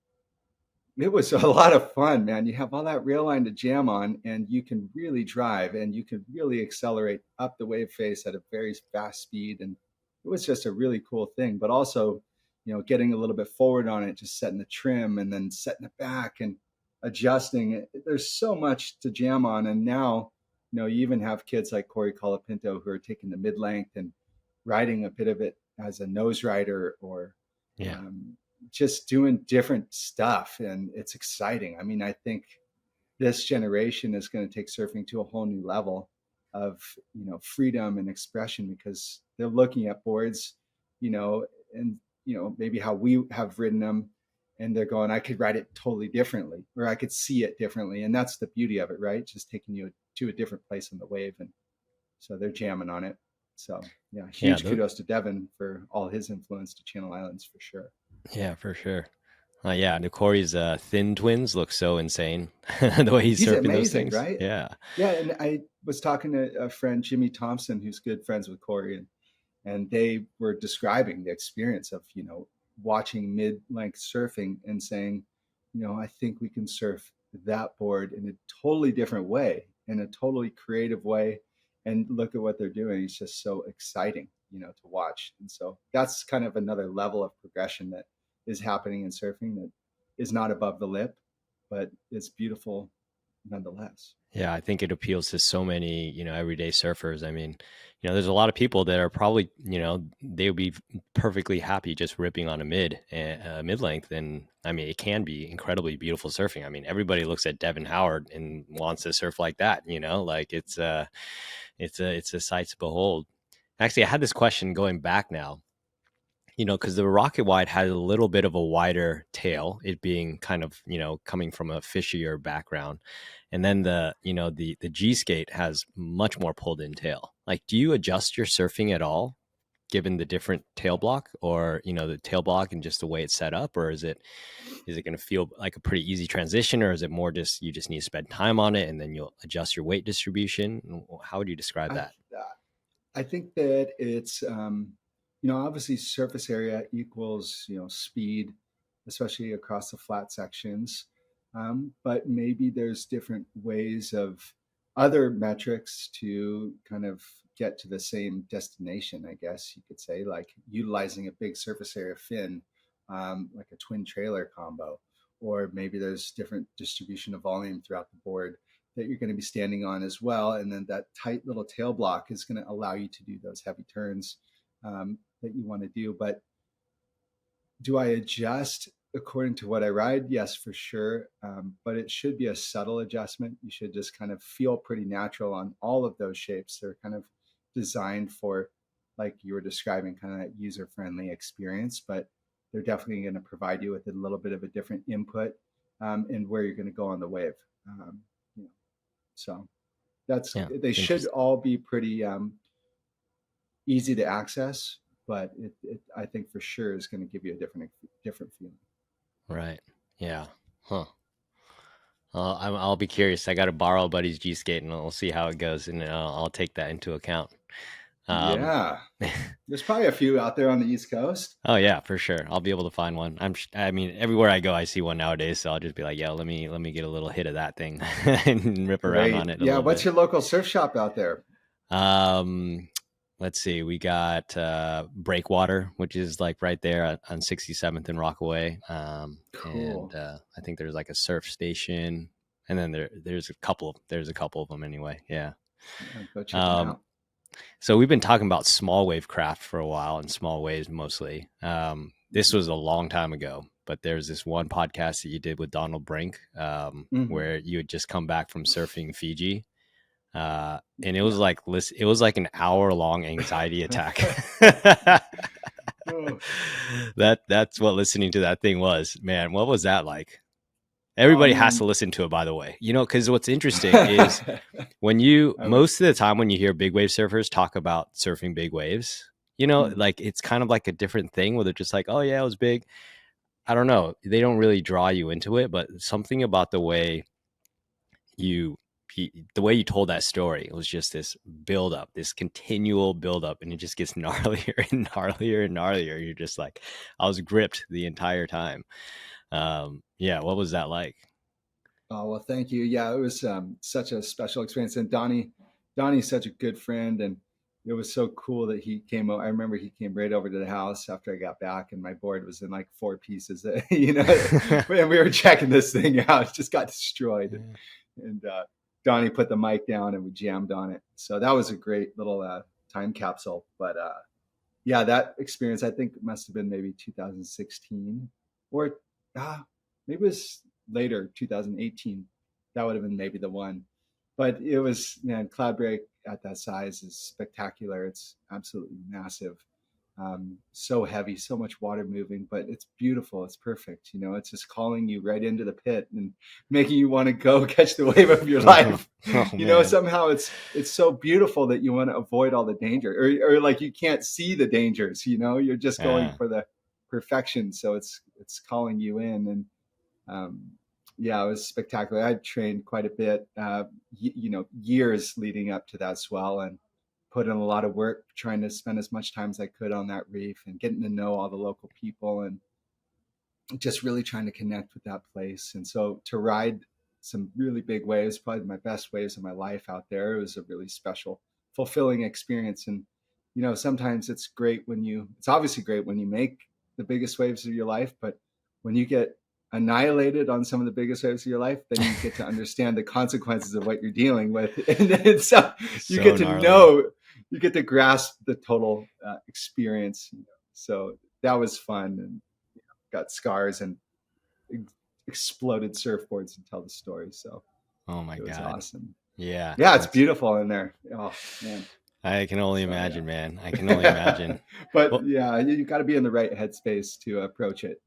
it was a lot of fun, man. You have all that rail line to jam on, and you can really drive, and you can really accelerate up the wave face at a very fast speed. And it was just a really cool thing. But also, getting a little bit forward on it, just setting the trim and then setting it back and adjusting it. There's so much to jam on. And now, you even have kids like Corey Colapinto who are taking the mid length and riding a bit of it as a nose rider, or Yeah. just doing different stuff, and it's exciting. I mean, I think this generation is going to take surfing to a whole new level of freedom and expression, because they're looking at boards, and maybe how we have ridden them, and they're going, I could ride it totally differently, or I could see it differently. And that's the beauty of it, right? Just taking you to a different place on the wave. And so they're jamming on it. So yeah, Yeah. huge kudos to Devin for all his influence to Channel Islands, for sure. Yeah, for sure. Yeah, Corey's thin twins look so insane. The way he's He's surfing those amazing, things. right? Yeah. Yeah, and I was talking to a friend, Jimmy Thompson, who's good friends with Corey, and they were describing the experience of, watching mid-length surfing and saying, I think we can surf that board in a totally different way, in a totally creative way. And look at what they're doing. It's just so exciting, to watch. And so that's kind of another level of progression that is happening in surfing that is not above the lip, but it's beautiful nonetheless. Yeah, I think it appeals to so many, everyday surfers. I mean, there's a lot of people that are probably, they would be perfectly happy just ripping on a mid length, and I mean, it can be incredibly beautiful surfing. I mean, everybody looks at Devin Howard and wants to surf like that. Like it's a sight to behold. Actually, I had this question going back now, because the RocketWide had a little bit of a wider tail, it being kind of, coming from a fishier background. And then the G skate has much more pulled in tail. Like, do you adjust your surfing at all given the different tail block, or, the tail block and just the way it's set up? Or is it going to feel like a pretty easy transition, or is it more just, you just need to spend time on it and then you'll adjust your weight distribution? How would you describe I that? I think that it's obviously surface area equals speed, especially across the flat sections. But maybe there's different ways of other metrics to kind of get to the same destination, I guess you could say, like utilizing a big surface area fin, like a twin trailer combo, or maybe there's different distribution of volume throughout the board that you're going to be standing on as well. And then that tight little tail block is going to allow you to do those heavy turns that you want to do. But do I adjust according to what I ride? Yes, for sure. But it should be a subtle adjustment. You should just kind of feel pretty natural on all of those shapes. They're kind of designed for, like you were describing, kind of that user-friendly experience, but they're definitely going to provide you with a little bit of a different input and where you're going to go on the wave. You know, so Yeah, they should interesting. all be pretty easy to access, but I think for sure is going to give you a different feeling. Right. Yeah. Huh. I'll be curious. I got to borrow a buddy's G skate, and we'll see how it goes, and I'll take that into account. Um, Yeah, there's probably a few out there on the East Coast. oh yeah, for sure. I'll be able to find one. I mean, everywhere I go, I see one nowadays. So I'll just be like, "Yo, let me get a little hit of that thing and rip around on Great. it a Yeah, little what's bit." your local surf shop out there? Um, let's see. We got Breakwater, which is like right there on 67th and Rockaway. And Cool. I think there's like a surf station, and then there's a couple of them anyway. Yeah. Yeah, go check them Um, out. so we've been talking about small wave craft for a while, and small waves mostly. This was a long time ago, but there's this one podcast that you did with Donald Brink, Mm-hmm. where you had just come back from surfing Fiji, and it was Yeah. like it was like an hour long anxiety attack. Oh, That's what listening to that thing was, man. What was that like? oh Everybody has to man. listen to it, by the way. Because what's interesting is when you I would. most of the time when you hear big wave surfers talk about surfing big waves, Mm, like it's kind of like a different thing where they're just like, oh yeah, it was big. I don't know. They don't really draw you into it, but something about you the way you told that story, it was just this build up, this continual build up, and it just gets gnarlier and gnarlier and gnarlier. You're just like, I was gripped the entire time. Yeah, what was that like? oh well, thank you. Yeah, it was such a special experience, and Donnie's such a good friend, and it was so cool that he came. I remember he came right over to the house after I got back, and my board was in like four pieces. And we were checking this thing out. It just got destroyed, and Donnie put the mic down, and we jammed on it. So that was a great little time capsule. But yeah, that experience I think must have been maybe 2016 or ah, maybe it was later 2018. That would have been maybe the one. But it was, man, cloud break at that size is spectacular. It's absolutely massive. So heavy, so much water moving, but it's beautiful. It's perfect. It's just calling you right into the pit and making you want to go catch the wave of your life. Oh man. Somehow it's so beautiful that you want to avoid all the danger, or like you can't see the dangers. You're just going Yeah. for the perfection. So it's calling you in, and um, yeah, it was spectacular. I trained quite a bit, years leading up to that swell, and put in a lot of work trying to spend as much time as I could on that reef and getting to know all the local people and just really trying to connect with that place. And so to ride some really big waves, probably my best waves of my life out there, it was a really special, fulfilling experience. And, sometimes it's obviously great when you make the biggest waves of your life, but when you get annihilated on some of the biggest waves of your life, then you get to understand the consequences of what you're dealing with. And so you get to gnarly. you get to grasp the total experience. So that was fun, and got scars and exploded surfboards and tell the story. So Oh my it was God. awesome. Yeah. Yeah, it's beautiful in there. Oh man. I can only So imagine, man. I can only imagine. but Well, yeah, you got to be in the right headspace to approach it.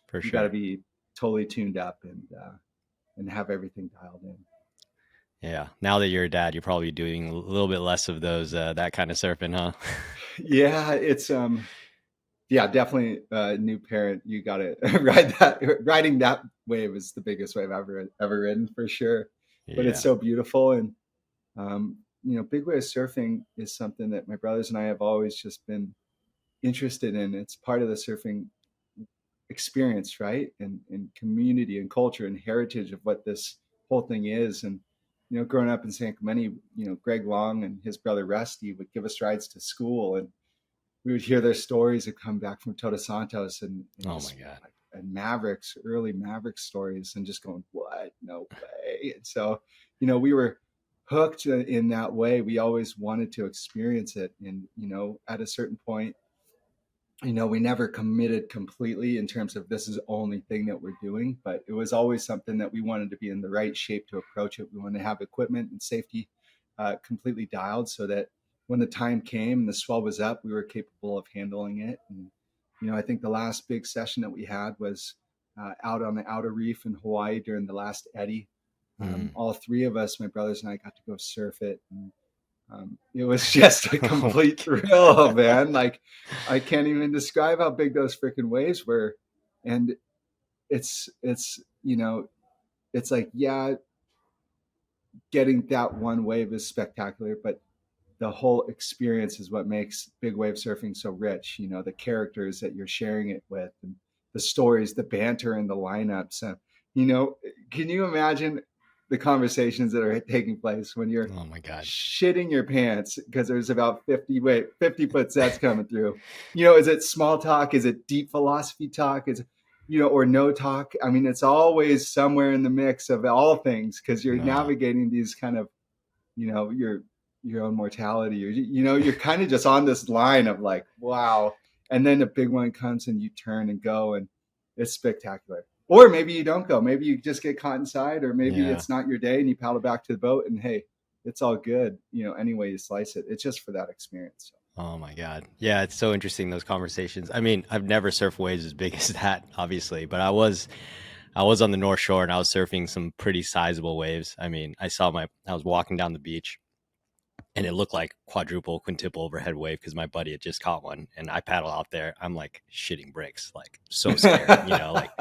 for You got to sure. be totally tuned up and have everything dialed in. Yeah. Now that you're a dad, you're probably doing a little bit less of those, that kind of surfing, huh? Yeah, it's yeah, definitely a new parent. You got to riding that wave is the biggest wave I've ever ridden for sure. But it's Yeah. so beautiful. And big wave surfing is something that my brothers and I have always just been interested in. It's part of the surfing experience, right? And community and culture and heritage of what this whole thing is. And growing up in San Clemente, Greg Long and his brother Rusty would give us rides to school, and we would hear their stories that come back from Todos Santos and Oh my just God. like and Mavericks, early Maverick stories, and just going, what? No way. And so, we were hooked in that way. We always wanted to experience it. And, at a certain point, we never committed completely in terms of this is the only thing that we're doing, but it was always something that we wanted to be in the right shape to approach it. We wanted to have equipment and safety completely dialed so that when the time came and the swell was up, we were capable of handling it. And, I think the last big session that we had was out on the outer reef in Hawaii during the last eddy. Mm. All three of us, my brothers and I, got to go surf it. And it was just a Oh complete my thrill, God. man. Like I can't even describe how big those freaking waves were. And it's like, yeah, getting that one wave is spectacular, but the whole experience is what makes big wave surfing so rich. The characters that you're sharing it with, and the stories, the banter, and the lineups. You know, can you imagine the conversations that are taking place when you're Oh my God. shitting your pants because there's about 50 foot sets coming through? Is it small talk? Is it deep philosophy talk? Or no talk? I mean, it's always somewhere in the mix of all things because you're No. navigating these kind of, your own mortality. You're kind of just on this line of like, wow. And then a big one comes and you turn and go, and it's spectacular. Or maybe you don't go. Maybe you just get caught inside, or maybe Yeah. it's not your day and you paddle back to the boat, and hey, it's all good. Any way you slice it, it's just for that experience. Oh my God. Yeah, it's so interesting, those conversations. I mean, I've never surfed waves as big as that, obviously, but I was on the North Shore and I was surfing some pretty sizable waves. I mean, I was walking down the beach and it looked like quadruple, quintuple overhead wave because my buddy had just caught one. And I paddle out there. I'm like shitting bricks, like so scared, like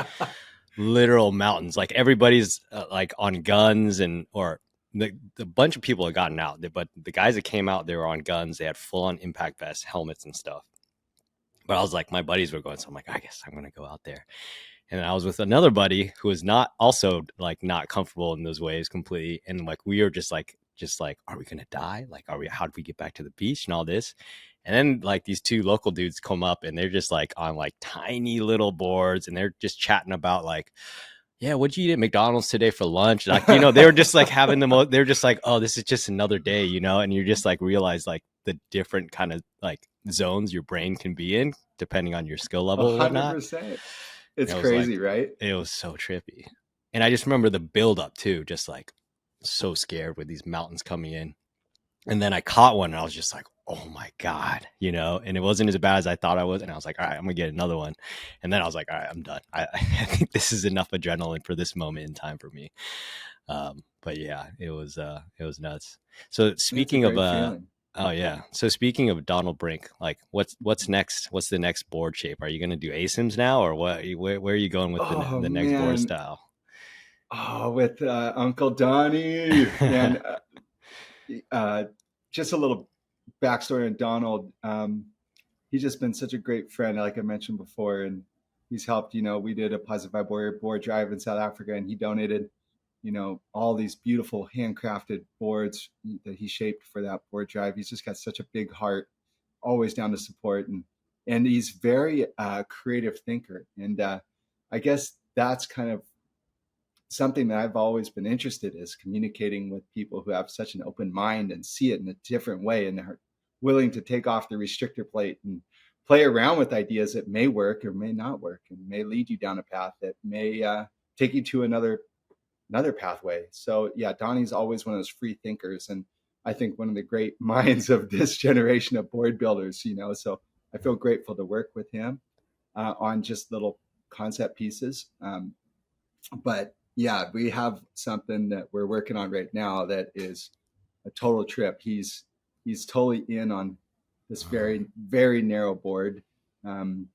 literal mountains. Like everybody's like on guns or the bunch of people had gotten out, but the guys that came out, they were on guns. They had full on impact vests, helmets, and stuff. But I was like, my buddies were going, so I'm like, I guess I'm gonna go out there. And I was with another buddy who was not also like not comfortable in those waves completely, and like we were just like, are we gonna die? Like, how do we get back to the beach and all this? And then like these two local dudes come up and they're just like on like tiny little boards and they're just chatting about like, yeah, what'd you eat at McDonald's today for lunch? Like, they were just like having they're just like, oh, this is just another day, and you're just like realize like the different kind of like zones your brain can be in depending on your skill A level or hundred whatnot. percent. It's It was like, crazy, right? it was so trippy. And I just remember the build up too, just like so scared with these mountains coming in. And then I caught one and I was just like, oh my God, and it wasn't as bad as I thought I was. And I was like, all right, I'm gonna get another one. And then I was like, all right, I'm done. I think this is enough adrenaline for this moment in time for me. But yeah, it was nuts. So It's a speaking of great feeling. oh yeah. So speaking of Donald Brink, like what's next? What's the next board shape? Are you gonna do ASIMs now, or what? Where are you going with Oh the next board man. style? Oh, with Uncle Donnie, man. Uh, just a little. backstory on Donald. He's just been such a great friend, like I mentioned before, and he's helped. We did a Positive Vibe Warrior board drive in South Africa, and he donated, all these beautiful handcrafted boards that he shaped for that board drive. He's just got such a big heart, always down to support, and he's very creative thinker, and I guess that's kind of something that I've always been interested is communicating with people who have such an open mind and see it in a different way and are willing to take off the restrictor plate and play around with ideas that may work or may not work and may lead you down a path that may take you to another pathway. So yeah, Donnie's always one of those free thinkers, and I think one of the great minds of this generation of board builders. So I feel grateful to work with him on just little concept pieces. But yeah, we have something that we're working on right now that is a total trip. He's totally in on this very, very narrow board, and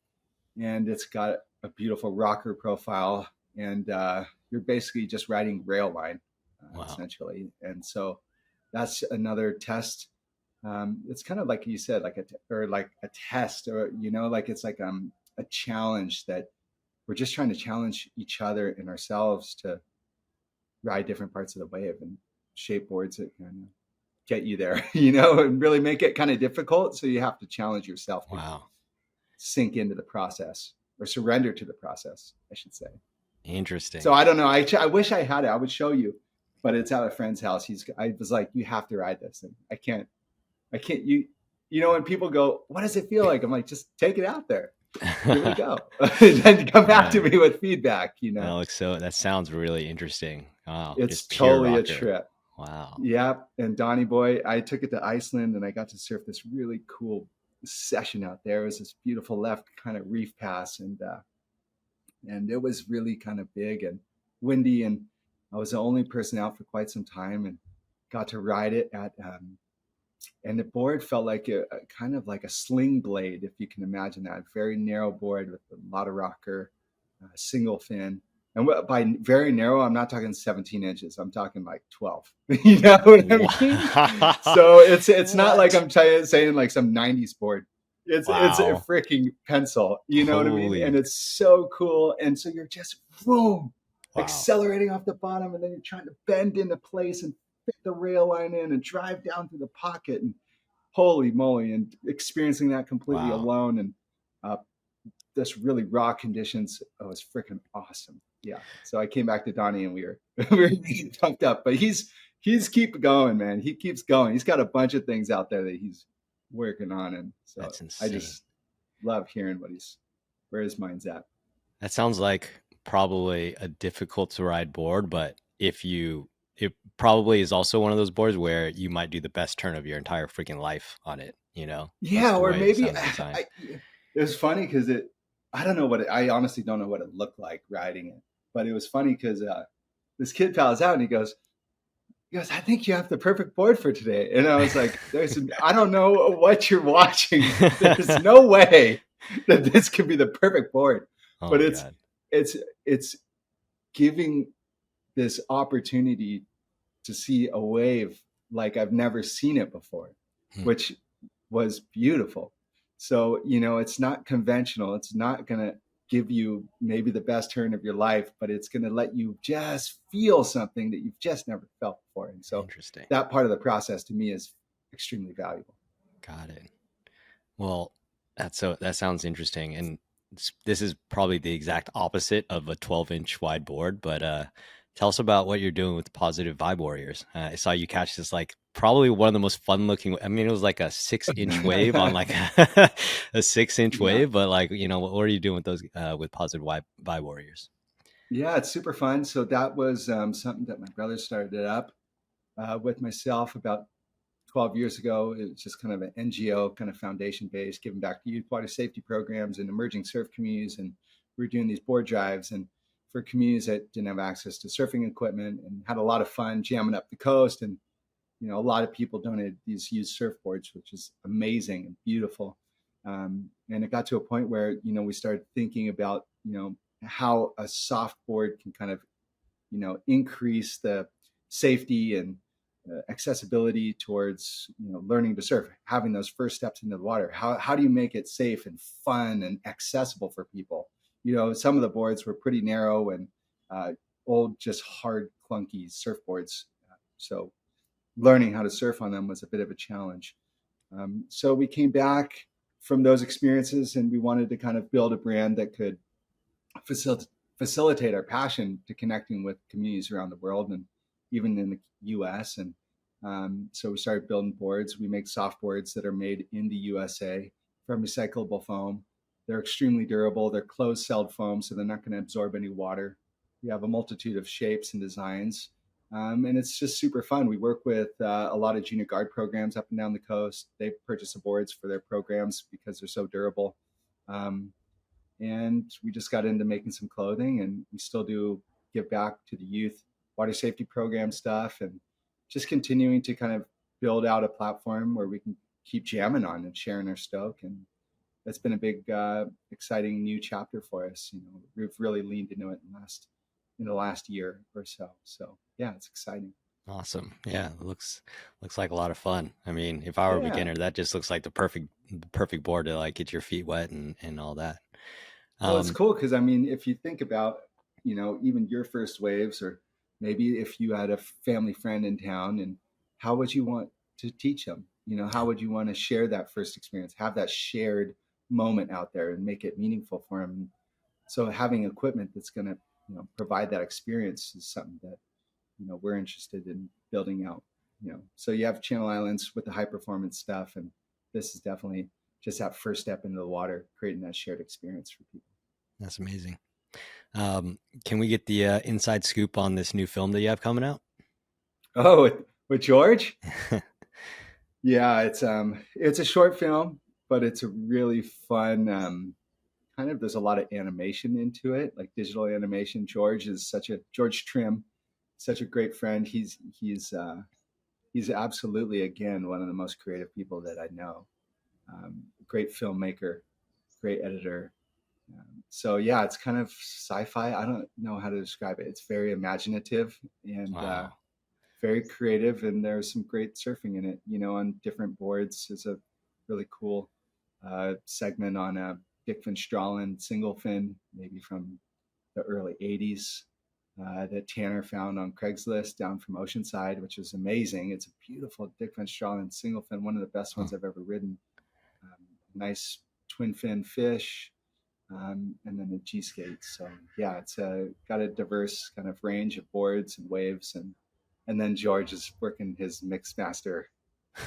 it's got a beautiful rocker profile, and you're basically just riding rail line, essentially. And so that's another test. It's kind of like you said, like a test, or like it's like a challenge that we're just trying to challenge each other and ourselves to ride different parts of the wave and shape boards that kind of get you there, and really make it kind of difficult. So you have to challenge yourself to sink into the process or surrender to the process, I should say. Interesting. So I don't know. I wish I had it. I would show you, but it's at a friend's house. I was like, you have to ride this. And I can't, when people go, what does it feel like? I'm like, just take it out there. Here we go. And then come back to me with feedback, That sounds really interesting. Wow. It's totally a trip. Wow. Yeah. And Donnie boy, I took it to Iceland and I got to surf this really cool session out there. It was this beautiful left kind of reef pass, and it was really kind of big and windy, and I was the only person out for quite some time and got to ride it and the board felt like a kind of like a sling blade, if you can imagine that. Very narrow board with a lot of rocker, single fin. And by very narrow, I'm not talking 17 inches. I'm talking like 12. You know what I mean? So it's not like I'm saying like some 90s board. It's a freaking pencil. You know what I mean? And it's so cool. And so you're just boom, accelerating off the bottom, and then you're trying to bend into place and fit the rail line in and drive down through the pocket, and holy moly, and experiencing that completely alone, and this really raw conditions. Oh, it's freaking awesome. Yeah. So I came back to Donnie and we were pumped up, but he's keep going, man. He keeps going. He's got a bunch of things out there that he's working on. And so I just love hearing where his mind's at. That sounds like probably a difficult to ride board, but it probably is also one of those boards where you might do the best turn of your entire freaking life on it, Yeah. Or maybe it was funny because I don't know I honestly don't know what it looked like riding it, but it was funny because this kid pals out and he goes, I think you have the perfect board for today. And I was like, I don't know what you're watching. There's no way that this could be the perfect board. But it's giving this opportunity to see a wave like I've never seen it before, which was beautiful. So, it's not conventional. It's not going to give you maybe the best turn of your life, but it's going to let you just feel something that you've just never felt before. And so that part of the process to me is extremely valuable. Got it. Well, that sounds interesting. And this is probably the exact opposite of a 12-inch wide board, but tell us about what you're doing with the Positive Vibe Warriors. I saw you catch this, like probably one of the most fun looking. I mean, it was like a 6-inch wave on like a 6-inch wave, but like, what are you doing with those with Positive Vibe Warriors? Yeah, it's super fun. So that was something that my brother started up with myself about 12 years ago. It was just kind of an NGO, kind of foundation based, giving back to youth water safety programs and emerging surf communities. And we were doing these board drives and for communities that didn't have access to surfing equipment, and had a lot of fun jamming up the coast. And, a lot of people donated these used surfboards, which is amazing and beautiful. And it got to a point where, we started thinking about, how a soft board can kind of, increase the safety and accessibility towards learning to surf, having those first steps into the water. How do you make it safe and fun and accessible for people? Some of the boards were pretty narrow and old, just hard, clunky surfboards. So learning how to surf on them was a bit of a challenge. So we came back from those experiences, and we wanted to kind of build a brand that could facilitate our passion to connecting with communities around the world and even in the US. And so we started building boards. We make soft boards that are made in the USA from recyclable foam. They're extremely durable. They're closed-celled foam, so they're not going to absorb any water. We have a multitude of shapes and designs, and it's just super fun. We work with a lot of junior guard programs up and down the coast. They purchase the boards for their programs because they're so durable. And we just got into making some clothing, and we still do give back to the youth water safety program stuff, and just continuing to kind of build out a platform where we can keep jamming on and sharing our stoke. And that's been a big, exciting new chapter for us. We've really leaned into it in the last year or so. So yeah, it's exciting. Awesome. Yeah, it looks like a lot of fun. I mean, if I were a Yeah. beginner, that just looks like the perfect board to like get your feet wet and all that. Well, it's cool because, I mean, if you think about, even your first waves, or maybe if you had a family friend in town, and how would you want to teach them? How would you want to share that first experience, have that shared moment out there and make it meaningful for them? So having equipment that's going to, provide that experience is something that, we're interested in building out. So you have Channel Islands with the high performance stuff, and this is definitely just that first step into the water, creating that shared experience for people. That's amazing. Can we get the inside scoop on this new film that you have coming out? Oh, with George? Yeah, it's a short film, but it's a really fun kind of. There's a lot of animation into it, like digital animation. George Trim, such a great friend. He's absolutely, again, one of the most creative people that I know. Great filmmaker, great editor. So yeah, it's kind of sci-fi. I don't know how to describe it. It's very imaginative and Wow. very creative, and there's some great surfing in it. On different boards. There's a really cool segment on a Dick Van Stralen single fin, maybe from the early '80s, that Tanner found on Craigslist down from Oceanside, which is amazing. It's a beautiful Dick Van Stralen single fin, one of the best ones I've ever ridden. Nice twin fin fish. And then the G skates. So yeah, it's got a diverse kind of range of boards and waves, and then George is working his mixed master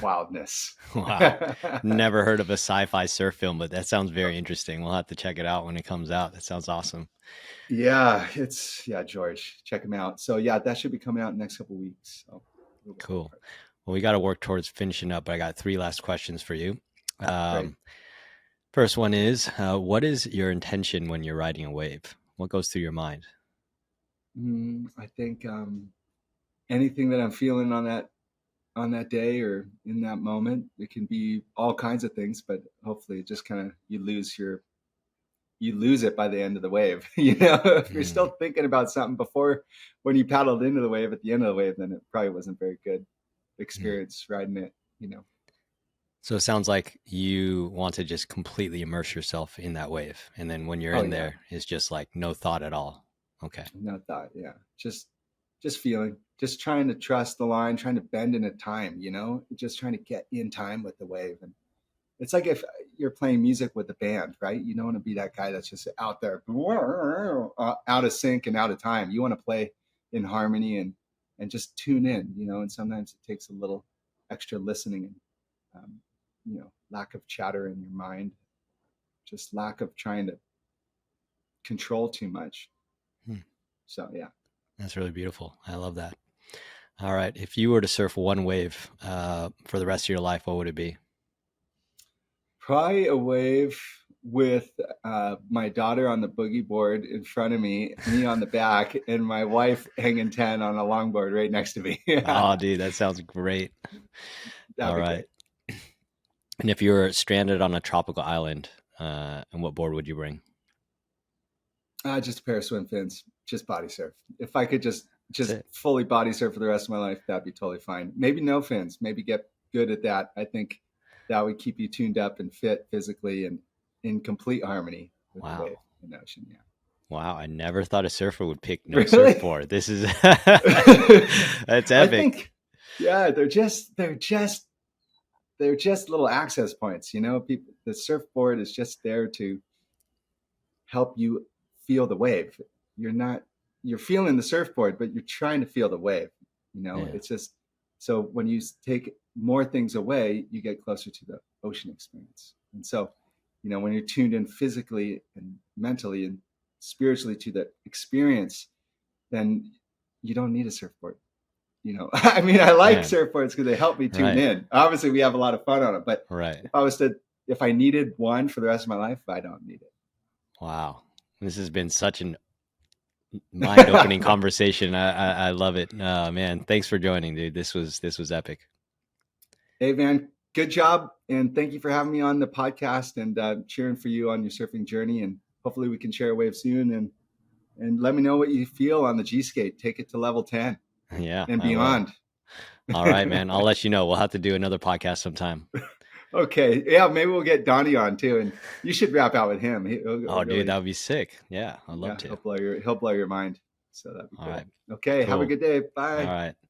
wildness. Wow. Never heard of a sci-fi surf film, but that sounds very interesting. We'll have to check it out when it comes out. That sounds awesome. Yeah, George, check him out. So yeah, that should be coming out in the next couple of weeks. So cool. Well, we got to work towards finishing up, but I got 3 last questions for you. First one is, what is your intention when you're riding a wave? What goes through your mind? I think anything that I'm feeling on that day or in that moment. It can be all kinds of things, but hopefully it just kind of, you lose it by the end of the wave. If you're still thinking about something before, when you paddled into the wave, at the end of the wave, then it probably wasn't very good experience riding it. So it sounds like you want to just completely immerse yourself in that wave. And then when you're there, it's just like no thought at all. Okay. No thought. Yeah. Just feeling, just trying to trust the line, trying to bend into time, just trying to get in time with the wave. And it's like if you're playing music with a band, right? You don't want to be that guy that's just out there, out of sync and out of time. You want to play in harmony and just tune in, and sometimes it takes a little extra listening and, lack of chatter in your mind, just lack of trying to control too much. So, yeah. That's really beautiful. I love that. All right. If you were to surf one wave for the rest of your life, what would it be? Probably a wave with my daughter on the boogie board in front of me on the back, and my wife hanging 10 on a longboard right next to me. Oh, dude, that sounds great. All right. Great. And if you were stranded on a tropical island, and what board would you bring? Just a pair of swim fins, just body surf. If I could just That's just it. fully body surf for the rest of my life, that'd be totally fine. Maybe no fins, maybe get good at that. I think that would keep you tuned up and fit physically and in complete harmony with the wave Wow. and ocean. Yeah. Wow. I never thought a surfer would pick no Really? surfboard. This is that's I epic. think, yeah, they're just little access points. People, the surfboard is just there to help you feel the wave. You're not you're feeling the surfboard, but you're trying to feel the wave. Yeah. It's just so when you take more things away, you get closer to the ocean experience. And so, when you're tuned in physically and mentally and spiritually to the experience, then you don't need a surfboard. I mean, I like Man. surfboards because they help me tune Right. in. Obviously, we have a lot of fun on it, but Right. if I needed one for the rest of my life, I don't need Wow. This has been such an mind-opening it. conversation. I love it. Man, thanks for joining, dude. This was epic. Hey, Van, good job. And thank you for having me on the podcast and cheering for you on your surfing journey. And hopefully we can share a wave soon. And let me know what you feel on the G Skate. Take it to level 10 Yeah, and I will. beyond. All right, man. I'll let you know. We'll have to do another podcast sometime. Okay. Yeah, maybe we'll get Donnie on too. And you should rap out with him. Oh, He'll dude, that really, would be sick. Yeah, I'd love yeah, to. he'll blow your mind. So that'd be All cool. right, Okay. Have a cool. good day. All Bye. right.